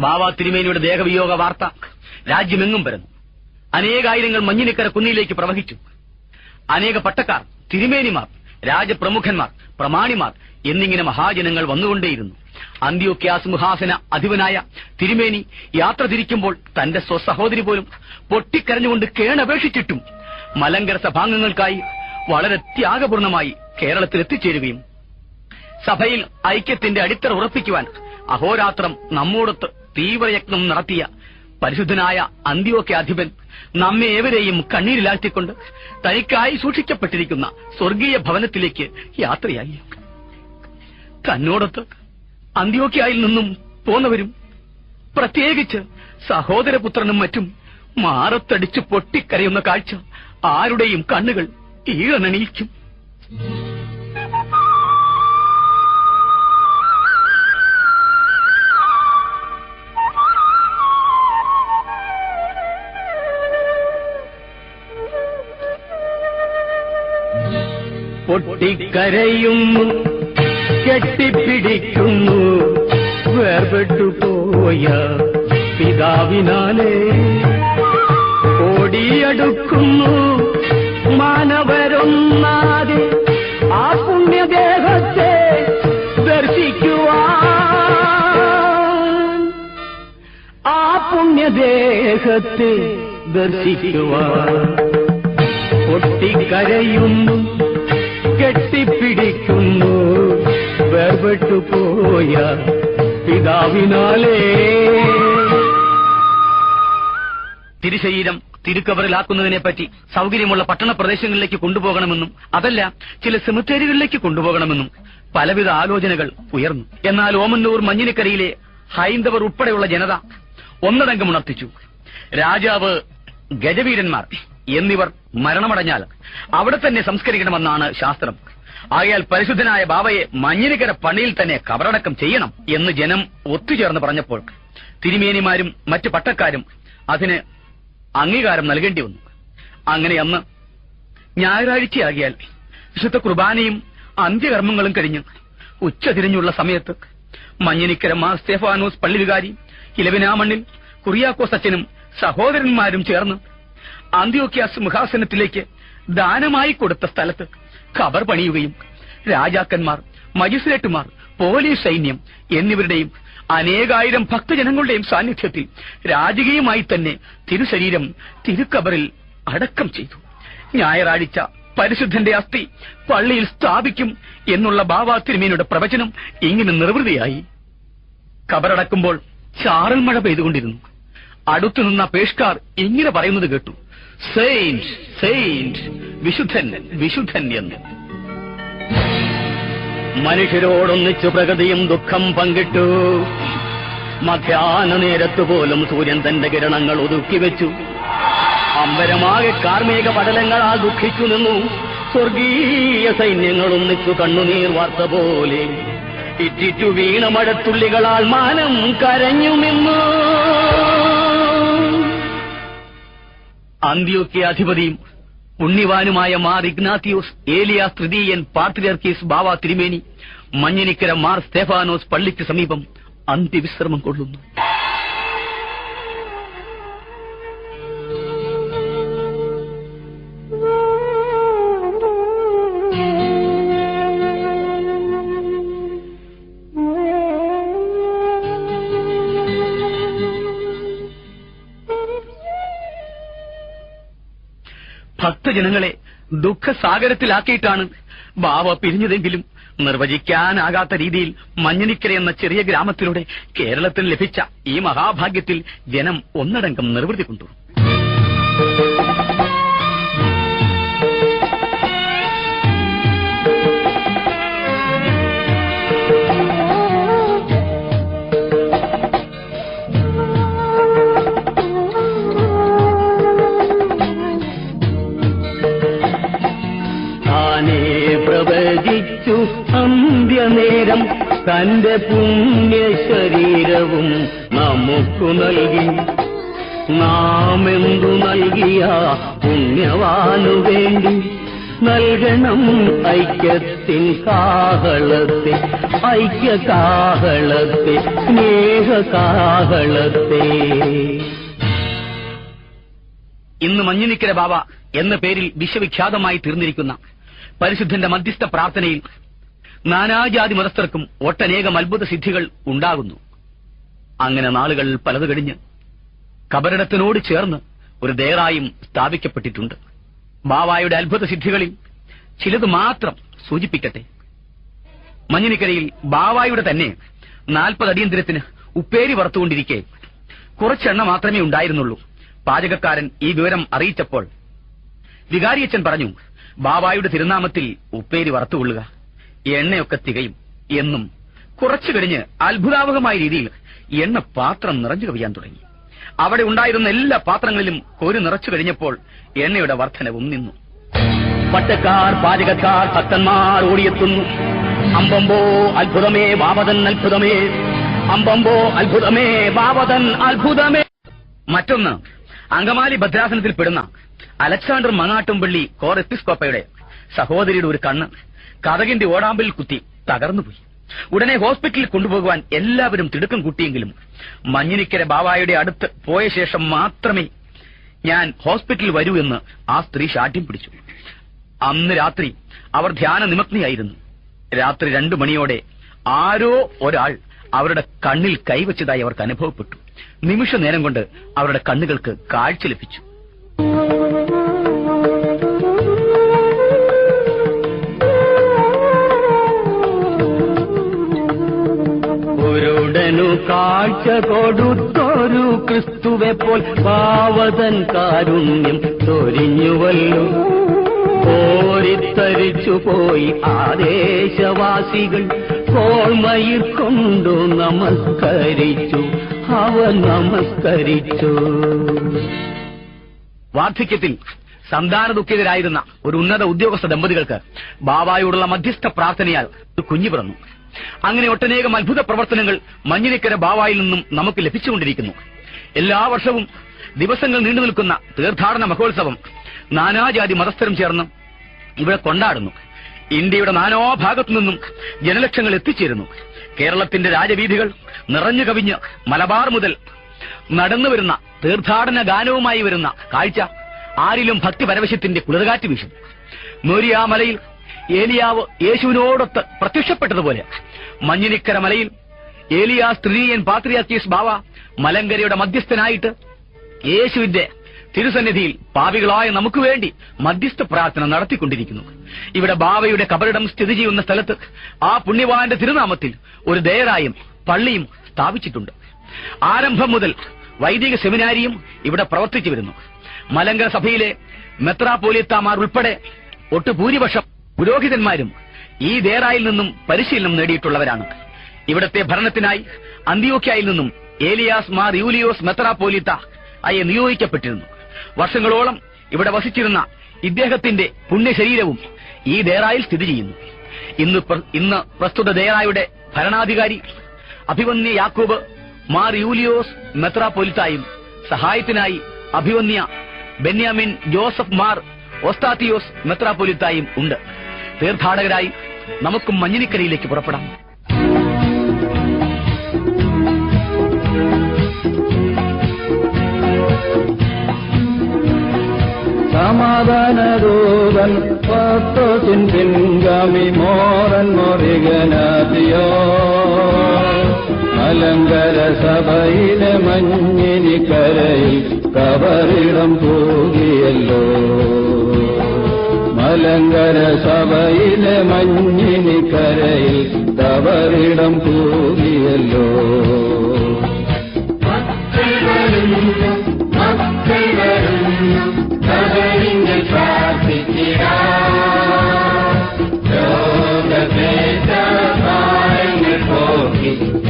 Speaker 1: ബാവ തിരുമേനിയുടെ ദേഹവിയോഗ വാർത്ത രാജ്യമെങ്ങും പരന്നു. അനേകായിരങ്ങൾ മഞ്ഞിനിക്കര കുന്നിലേക്ക് പ്രവഹിച്ചു. അനേക പട്ടക്കാർ, തിരുമേനിമാർ, രാജപ്രമുഖന്മാർ, പ്രമാണിമാർ എന്നിങ്ങനെ മഹാജനങ്ങൾ വന്നുകൊണ്ടേയിരുന്നു. അന്ത്യോക്യ സിംഹാസന അധിപനായ തിരുമേനി യാത്ര തിരിക്കുമ്പോൾ തന്റെ സ്വസഹോദരി പോലും പൊട്ടിക്കരഞ്ഞുകൊണ്ട് കേണപേക്ഷിച്ചിട്ടും മലങ്കര സഭാംഗങ്ങൾക്കായി വളരെ ത്യാഗപൂർണമായി കേരളത്തിൽ എത്തിച്ചേരുകയും സഭയിൽ ഐക്യത്തിന്റെ അടിത്തറ ഉറപ്പിക്കുവാൻ അഹോരാത്രം നമ്മോടൊത്ത് തീവ്രയത്നം നടത്തിയ പരിശുദ്ധനായ അന്ത്യോക്യാധിപൻ നമ്മെ ഏവരെയും കണ്ണീരിലാഴ്ത്തിക്കൊണ്ട് തനിക്കായി സൂക്ഷിക്കപ്പെട്ടിരിക്കുന്ന സ്വർഗീയ ഭവനത്തിലേക്ക് യാത്രയായി. തന്നോടൊത്ത് അന്ത്യോക്യായിൽ നിന്നും പോന്നവരും പ്രത്യേകിച്ച് സഹോദരപുത്രനും മറ്റും മാറത്തടിച്ചു പൊട്ടിക്കരയുന്ന കാഴ്ച ആരുടെയും കണ്ണുകൾ ഈഴനണിയിക്കും. പൊട്ടിക്കരയുന്നു, കെട്ടിപ്പിടിക്കുന്നു വേർപെട്ടുപോയ പിതാവിനാലെ. ഓടിയടുക്കുന്നു മാനവരൊന്നാതെ ആ പുണ്യദേഹത്തെ ദർശിക്കുവാൻ, ആ പുണ്യദേഹത്തെ ദർശിക്കുവാൻ. പൊട്ടിക്കരയുന്നു, കെട്ടിപ്പിടിക്കുന്നു വേർപെട്ടുപോയ പിതാവിനാലേ. തിരുശരീരം തിരുക്കവറിലാക്കുന്നതിനെപ്പറ്റി സൗകര്യമുള്ള പട്ടണ പ്രദേശങ്ങളിലേക്ക് കൊണ്ടുപോകണമെന്നും അതല്ല ചില സെമിത്തേരികളിലേക്ക് കൊണ്ടുപോകണമെന്നും പലവിധ ആലോചനകൾ ഉയർന്നു. എന്നാൽ ഓമന്നൂർ മഞ്ഞിനിക്കരയിലെ ഹൈന്ദവർ ഉൾപ്പെടെയുള്ള ജനത ഒന്നടങ്കമുണർത്തിച്ചു. രാജാവ്, ഗജവീരന്മാർ എന്നിവർ മരണമടഞ്ഞാൽ അവിടെ തന്നെ സംസ്കരിക്കണമെന്നാണ് ശാസ്ത്രം. ആകയാൽ പരിശുദ്ധനായ ബാവയെ മഞ്ഞിനിക്കര പള്ളിയിൽ തന്നെ കബറടക്കം ചെയ്യണം എന്ന് ജനം ഒത്തുചേർന്ന് പറഞ്ഞപ്പോൾ തിരുമേനിമാരും മറ്റു പട്ടക്കാരും അതിന് അംഗീകാരം നൽകേണ്ടി വന്നു. അങ്ങനെ അന്ന് ഞായറാഴ്ചയാകിയാൽ വിശുദ്ധ കുർബാനയും അന്ത്യകർമ്മങ്ങളും കഴിഞ്ഞ് ഉച്ചതിരിഞ്ഞുള്ള സമയത്ത് മഞ്ഞിനിക്കര മാർ സ്തേഫാനോസ് പള്ളി വികാരി, ഇലവിനാമണ്ണിൽ കുറിയാക്കോസ് അച്ഛനും സഹോദരന്മാരും ചേർന്ന് അന്ത്യോക്യ സിംഹാസനത്തിലേക്ക് ദാനമായി കൊടുത്ത സ്ഥലത്ത് ഖബർ പണിയുകയും രാജാക്കന്മാർ, മജിസ്ട്രേറ്റുമാർ, പോലീസ് സൈന്യം എന്നിവരുടെയും അനേകായിരം ഭക്തജനങ്ങളുടെയും സാന്നിധ്യത്തിൽ രാജകീയമായി തന്നെ തിരുശരീരം തിരുക്കബറിൽ അടക്കം ചെയ്തു. ഞായറാഴ്ച പരിശുദ്ധന്റെ അസ്ഥി പള്ളിയിൽ സ്ഥാപിക്കും എന്നുള്ള ബാവാ തിരുമേനിയുടെ പ്രവചനം ഇങ്ങനെ നിർവൃതിയായി. ഖബറടക്കുമ്പോൾ ചാറൽ മഴ പെയ്തുകൊണ്ടിരുന്നു. അടുത്തുനിന്ന പേഷ്കാർ ഇങ്ങനെ പറയുന്നത് കേട്ടു: സെയിന്റ്, സെയിന്റ്, വിശുദ്ധൻ, വിശുദ്ധൻ എന്ന്. മനുഷ്യരോടൊന്നിച്ചു പ്രകൃതിയും ദുഃഖം പങ്കിട്ടു. മധ്യാഹ്ന നേരത്തു പോലും സൂര്യൻ തന്റെ കിരണങ്ങൾ ഒതുക്കിവെച്ചു. അമ്പരമാകെ കാർമേക പടലങ്ങളാൽ ദുഃഖിച്ചു നിന്നു. സ്വർഗീയ സൈന്യങ്ങൾ ഒന്നിച്ചു കണ്ണുനീർ വാർത്ത പോലെ ഇറ്റിറ്റു വീണ മഴത്തുള്ളികളാൽ മാനം കരഞ്ഞു നിന്നു. അന്ത്യോക്യ അധിപതിയും പുണ്യവാനുമായ മാർ ഇഗ്നാത്തിയോസ് ഏലിയാസ് തൃതീയൻ പാത്രിയർക്കീസ് ബാവ തിരുമേനി മഞ്ഞിനിക്കര മാർ സ്തേഫാനോസ് പള്ളിക്ക് സമീപം അന്ത്യവിശ്രമം കൊള്ളുന്നു. ഭക്തജനങ്ങളെ ദുഃഖസാഗരത്തിലാക്കിയിട്ടാണ് ബാവ പിരിഞ്ഞതെങ്കിലും നിർവചിക്കാനാകാത്ത രീതിയിൽ മഞ്ഞനിക്കര എന്ന ചെറിയ ഗ്രാമത്തിലൂടെ കേരളത്തിൽ ലഭിച്ച ഈ മഹാഭാഗ്യത്തിൽ ജനം ഒന്നടങ്കം നിർവൃതി കൊണ്ടു. പ്രവചിച്ചു അന്ത്യനേരം തന്റെ പുണ്യശരീരവും നമുക്കു നൽകി. നാം എന്തു നൽകിയ പുണ്യവാനു വേണ്ടി നൽകണം ഐക്യത്തിൻ കാഹളത്തെ, ഐക്യകാഹളത്തെ, സ്നേഹകാഹളത്തെ. ഇന്ന് മഞ്ഞിനിക്കര ബാവ എന്ന പേരിൽ വിശ്വവിഖ്യാതമായി തീർന്നിരിക്കുന്ന പരിശുദ്ധന്റെ മധ്യസ്ഥ പ്രാർത്ഥനയിൽ നാനാജാതി മതസ്ഥർക്കും ഒട്ടനേകം അത്ഭുത സിദ്ധികൾ ഉണ്ടാകുന്നു. അങ്ങനെ നാളുകൾ പലത് കഴിഞ്ഞ് കബറിടത്തിനോട് ചേർന്ന് ഒരു ദേറായും സ്ഥാപിക്കപ്പെട്ടിട്ടുണ്ട്. ബാവായുടെ അത്ഭുത സിദ്ധികളിൽ ചിലത് മാത്രം സൂചിപ്പിക്കട്ടെ. മഞ്ഞിനിക്കരയിൽ ബാവായുടെ തന്നെ 40 അടിയന്തരത്തിന് ഉപ്പേരി വറുത്തുകൊണ്ടിരിക്കെ കുറച്ചെണ്ണ മാത്രമേ ഉണ്ടായിരുന്നുള്ളൂ. പാചകക്കാരൻ ഈ വിവരം അറിയിച്ചപ്പോൾ വികാരിയച്ഛൻ പറഞ്ഞു, ബാവായുടെ തിരുനാമത്തിൽ ഉപ്പേരി വറുത്തുകൊള്ളുക, എണ്ണയൊക്കെ തികയും എന്നും. കുറച്ചു കഴിഞ്ഞ് അത്ഭുതാവഹമായ രീതിയിൽ എണ്ണ പാത്രം നിറഞ്ഞു കവിയാൻ തുടങ്ങി. അവിടെ ഉണ്ടായിരുന്ന എല്ലാ പാത്രങ്ങളിലും കോരി നിറച്ചു കഴിഞ്ഞപ്പോൾ എണ്ണയുടെ വർധനവും നിന്നു. പട്ടക്കാർ, പാചകക്കാർ, ഭക്തന്മാർ ഓടിയെത്തുന്നു. അമ്പമ്പോ അത്ഭുതമേ ബാവതൻ അത്ഭുതമേ, അമ്പമ്പോ അത്ഭുതമേ ബാവതൻ അത്ഭുതമേ. മറ്റൊന്ന്, അങ്കമാലി ഭദ്രാസനത്തിൽ പെടുന്ന അലക്സാണ്ടർ മങ്ങാട്ടുംപള്ളി കോർ എപ്പിസ്കോപ്പയുടെ സഹോദരിയുടെ ഒരു കണ്ണ് കതകിന്റെ ഓടാമ്പിൽ കുത്തി തകർന്നുപോയി. ഉടനെ ഹോസ്പിറ്റലിൽ കൊണ്ടുപോകുവാൻ എല്ലാവരും തിടുക്കം കൂട്ടിയെങ്കിലും മഞ്ഞിനിക്കര ബാവായുടെ അടുത്ത് പോയ ശേഷം മാത്രമേ ഞാൻ ഹോസ്പിറ്റലിൽ വരൂ എന്ന് ആ സ്ത്രീ ശാഠ്യം പിടിച്ചു. അന്ന് രാത്രി അവർ ധ്യാന നിമഗ്നയായിരുന്നു. രാത്രി 2 മണിയോടെ ആരോ ഒരാൾ അവരുടെ കണ്ണിൽ കൈവച്ചതായി അവർക്ക് അനുഭവപ്പെട്ടു. നിമിഷ നേരം കൊണ്ട് അവരുടെ കണ്ണുകൾക്ക് കാഴ്ച ലഭിച്ചു. ഒരുടനു കാഴ്ച കൊടുത്തൊരു ക്രിസ്തുവെ പോൽ പാവതൻ കാരുണ്യം ചൊരിഞ്ഞുവല്ലോ. ഓരിത്തരിച്ചു പോയി ആദേശവാസികൾ കോൾമയിൽ കൊണ്ടു നമസ്കരിച്ചു, അവർ നമസ്കരിച്ചു. വാർദ്ധക്യത്തിൽ സന്താന ദുഃഖിതരായിരുന്ന ഒരു ഉന്നത ഉദ്യോഗസ്ഥ ദമ്പതികൾക്ക് ബാവായോടുള്ള മധ്യസ്ഥ പ്രാർത്ഥനയാൽ ഒരു കുഞ്ഞു പിറന്നു. അങ്ങനെ ഒട്ടനേകം അത്ഭുത പ്രവർത്തനങ്ങൾ മഞ്ഞിനിക്കര ബാവായിൽ നിന്നും നമുക്ക് ലഭിച്ചുകൊണ്ടിരിക്കുന്നു. എല്ലാ വർഷവും ദിവസങ്ങൾ നീണ്ടു നിൽക്കുന്ന തീർത്ഥാടന മഹോത്സവം നാനാജാതി മതസ്ഥരും ചേർന്ന് ഇവിടെ കൊണ്ടാടുന്നു. ഇന്ത്യയുടെ നാനാഭാഗത്തു നിന്നും ജനലക്ഷങ്ങൾ എത്തിച്ചേരുന്നു. കേരളത്തിന്റെ രാജവീഥികൾ നിറഞ്ഞു കവിഞ്ഞ് മലബാർ മുതൽ നടന്നുവരുന്ന തീർത്ഥാടന ഗാനവുമായി വരുന്ന കാഴ്ച ആരിലും ഭക്തിപരവശത്തിന്റെ കുളിർകാറ്റ് വീശും. മോരിയാമലയിൽ ഏലിയാവ് യേശുവിനോടൊത്ത് പ്രത്യക്ഷപ്പെട്ടതുപോലെ മഞ്ഞിനിക്കര മലയിൽ ഏലിയാസ് തൃതീയൻ പാത്രിയർക്കീസ് ബാവ മലങ്കരയുടെ മധ്യസ്ഥനായിട്ട് യേശുവിന്റെ തിരുസന്നിധിയിൽ പാപികളായ നമുക്ക് വേണ്ടി മധ്യസ്ഥ പ്രാർത്ഥന നടത്തിക്കൊണ്ടിരിക്കുന്നു. ഇവിടെ ബാവയുടെ കബറിടം സ്ഥിതി ചെയ്യുന്ന സ്ഥലത്ത് ആ പുണ്യവാന്റെ തിരുനാമത്തിൽ ഒരു ദേറായും പള്ളിയും സ്ഥാപിച്ചിട്ടുണ്ട്. ആരംഭം മുതൽ വൈദിക സെമിനാരിയും ഇവിടെ പ്രവർത്തിച്ചു വരുന്നു. മലങ്കര സഭയിലെ മെത്രാപ്പോലീത്താമാർ ഉൾപ്പെടെ ഒട്ടുഭൂരിപക്ഷം പുരോഹിതന്മാരും ഈ ദേറായിൽ നിന്നും പരിശീലനം നേടിയിട്ടുള്ളവരാണ്. ഇവിടത്തെ ഭരണത്തിനായി അന്ത്യോക്യയിൽ നിന്നും ഏലിയാസ് മാർ യൂലിയോസ് മെത്രാപ്പോലീത്ത അയെ നിയോഗിക്കപ്പെട്ടിരുന്നു. വർഷങ്ങളോളം ഇവിടെ വസിച്ചിരുന്ന ഇദ്ദേഹത്തിന്റെ പുണ്യശരീരവും ഈ ദേറായിൽ സ്ഥിതി ചെയ്യുന്നു. ഇന്ന് പ്രസ്തുത ദേറായുടെ ഭരണാധികാരി അഭിവന്യ യാക്കോബ് മാർ യൂലിയോസ് മെത്രാപ്പൊലിത്തായും സഹായത്തിനായി അഭിവന്യ ബെന്യാമിൻ ജോസഫ് മാർ ഒസ്താത്തിയോസ് മെത്രാപ്പൊലിത്തായും ഉണ്ട്. തീർത്ഥാടകരായി നമുക്കും മഞ്ഞിനിക്കരയിലേക്ക് പുറപ്പെടാം.
Speaker 5: സമാധാനദൂതൻ പത്തോസിൻ പിൻഗാമി മോറൻ മൊറികനാതിയോ മലങ്കര സഭയിലെ മഞ്ഞിനിക്കരയിൽ കബറിടം പൂകിയല്ലോ. മലങ്കര സഭയിലെ മഞ്ഞിനിക്കരയിൽ കബറിടം പൂകിയല്ലോ.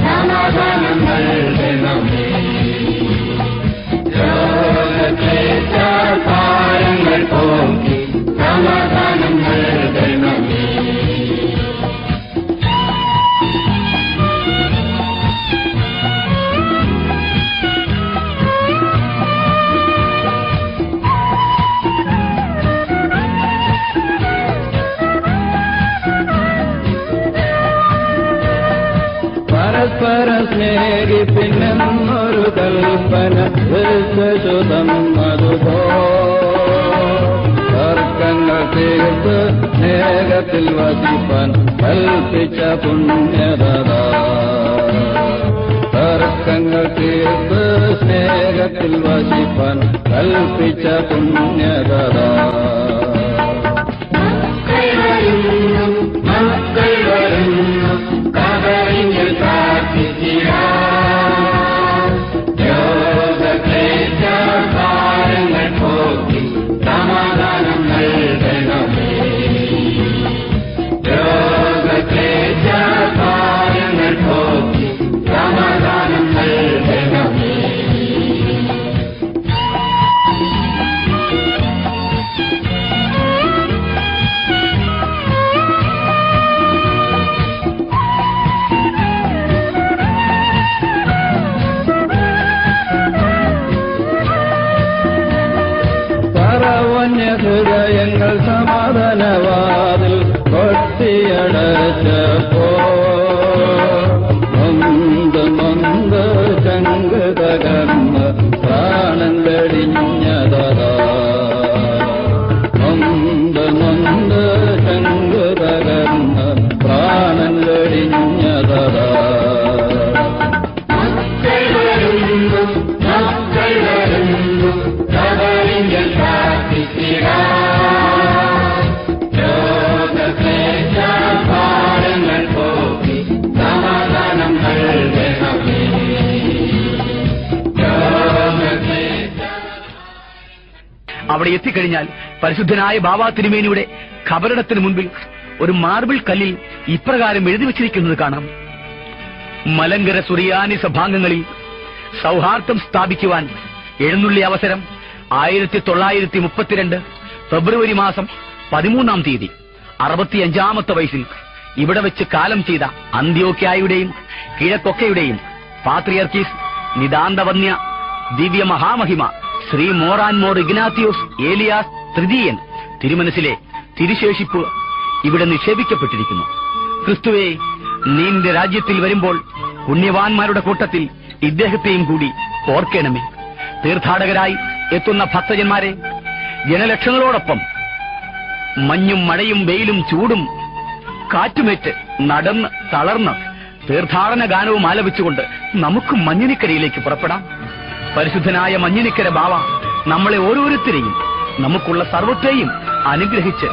Speaker 6: സമാധാനം നൽകണമേ, ഭാരങ്ങൾ പോക്കി സമാധാനം നൽകണമേ.
Speaker 5: പരസ്പര സ്നേഹിപ്പിന്നെന്നൊരു കൽപ്പന ദൃശ്യശുതം അതുപോ തർക്കങ്ങൾ തീർത്ത് സ്നേഹത്തിൽ വസിപ്പാൻ കൽപ്പിച്ച പുണ്യത. തർക്കങ്ങൾ തീർത്ത് സ്നേഹത്തിൽ വസിപ്പാൻ കൽപ്പിച്ച പുണ്യത.
Speaker 6: സമാധാനം നൽകണമേ, ഭാരങ്ങൾ പോക്കി സമാധാനം നൽകണമേ.
Speaker 5: ഹൃദയങ്ങൾ സമാധാനവാതിൽ കൊട്ടിയടച്ചപ്പോ നൊന്ത് നൊന്ത് ചങ്ക് തകർന്ന് പ്രാണൻ വെടിഞ്ഞതാ. നൊന്ത് നൊന്ത് ചങ്ക് തകർന്ന് പ്രാണൻ വെടിഞ്ഞതാ.
Speaker 1: അവിടെ എത്തിക്കഴിഞ്ഞാൽ പരിശുദ്ധനായ ബാബാ തിരുമേനിയുടെ ഖബറിടത്തിന് മുൻപിൽ ഒരു മാർബിൾ കല്ലിൽ ഇപ്രകാരം എഴുതി വച്ചിരിക്കുന്നത് കാണാം: മലങ്കര സുറിയാനി സഭാംഗങ്ങളിൽ സൗഹാർദ്ദം സ്ഥാപിക്കുവാൻ എഴുന്നള്ളിയ അവസരം 1932 ഫെബ്രുവരി മാസം 13-ാം തീയതി 65-ാമത്തെ വയസ്സിൽ ഇവിടെ വെച്ച് കാലം ചെയ്ത അന്ത്യോക്യായുടെയും കിഴക്കൊക്കയുടെയും പാത്രിയർക്കീസ് നിതാന്തവന്യ ദിവ്യ മഹാമഹിമ ശ്രീ മോറാൻ മോർ ഇഗ്നാത്തിയോസ് ഏലിയാസ് തൃതീയൻ തിരുമനസിലെ തിരുശേഷിപ്പ് ഇവിടെ നിക്ഷേപിക്കപ്പെട്ടിരിക്കുന്നു. ക്രിസ്തുവേ, നിന്റെ രാജ്യത്തിൽ വരുമ്പോൾ പുണ്യവാന്മാരുടെ കൂട്ടത്തിൽ ഇദ്ദേഹത്തെയും കൂടി ഓർക്കണമേ. തീർത്ഥാടകരായി എത്തുന്ന ഭക്തജന്മാരെ ജനലക്ഷങ്ങളോടൊപ്പം മഞ്ഞും മഴയും വെയിലും ചൂടും കാറ്റുമേറ്റ് നടന്ന് തളർന്ന് തീർത്ഥാടന ഗാനവും ആലപിച്ചുകൊണ്ട് നമുക്ക് മഞ്ഞിനിക്കരയിലേക്ക് പുറപ്പെടാം. പരിശുദ്ധനായ മഞ്ഞിനിക്കര ബാവ നമ്മളെ ഓരോരുത്തരെയും നമുക്കുള്ള സർവത്തെയും അനുഗ്രഹിച്ച്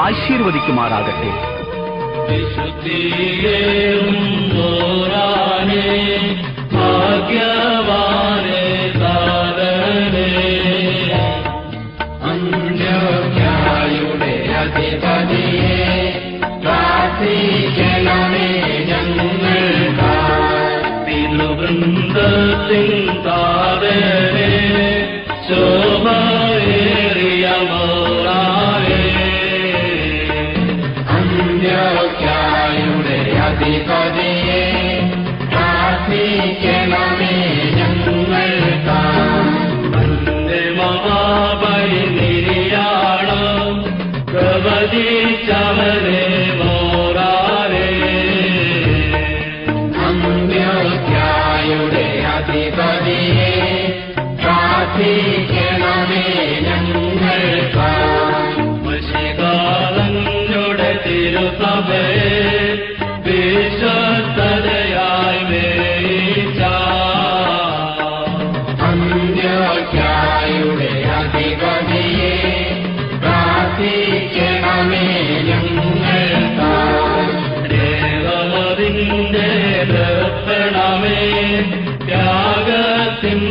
Speaker 1: ആശീർവദിക്കുമാറാകട്ടെ.
Speaker 6: പ്രാർത്ഥിക്കണമേ ഞങ്ങൾ
Speaker 5: ഭജിച്ചവരെ മോറാരേ.
Speaker 6: അന്ത്യോക്യായുടെ അധിപതിയെ പ്രാർത്ഥിക്കണമേ ഞങ്ങൾക്കായി.
Speaker 5: മഷികാലങ്ങളുടെ തിരുസഭയെ വിശ്വസ്തതയായി മേയിച്ച
Speaker 6: അന്ത്യോക്യായുടെ അധിപതിയെ പ്രാർത്ഥിക്കണമേ ഞങ്ങൾക്കായി.
Speaker 5: ദേവമതിന്റെ ദർപ്പണമേ ത്യാഗത്തിൻ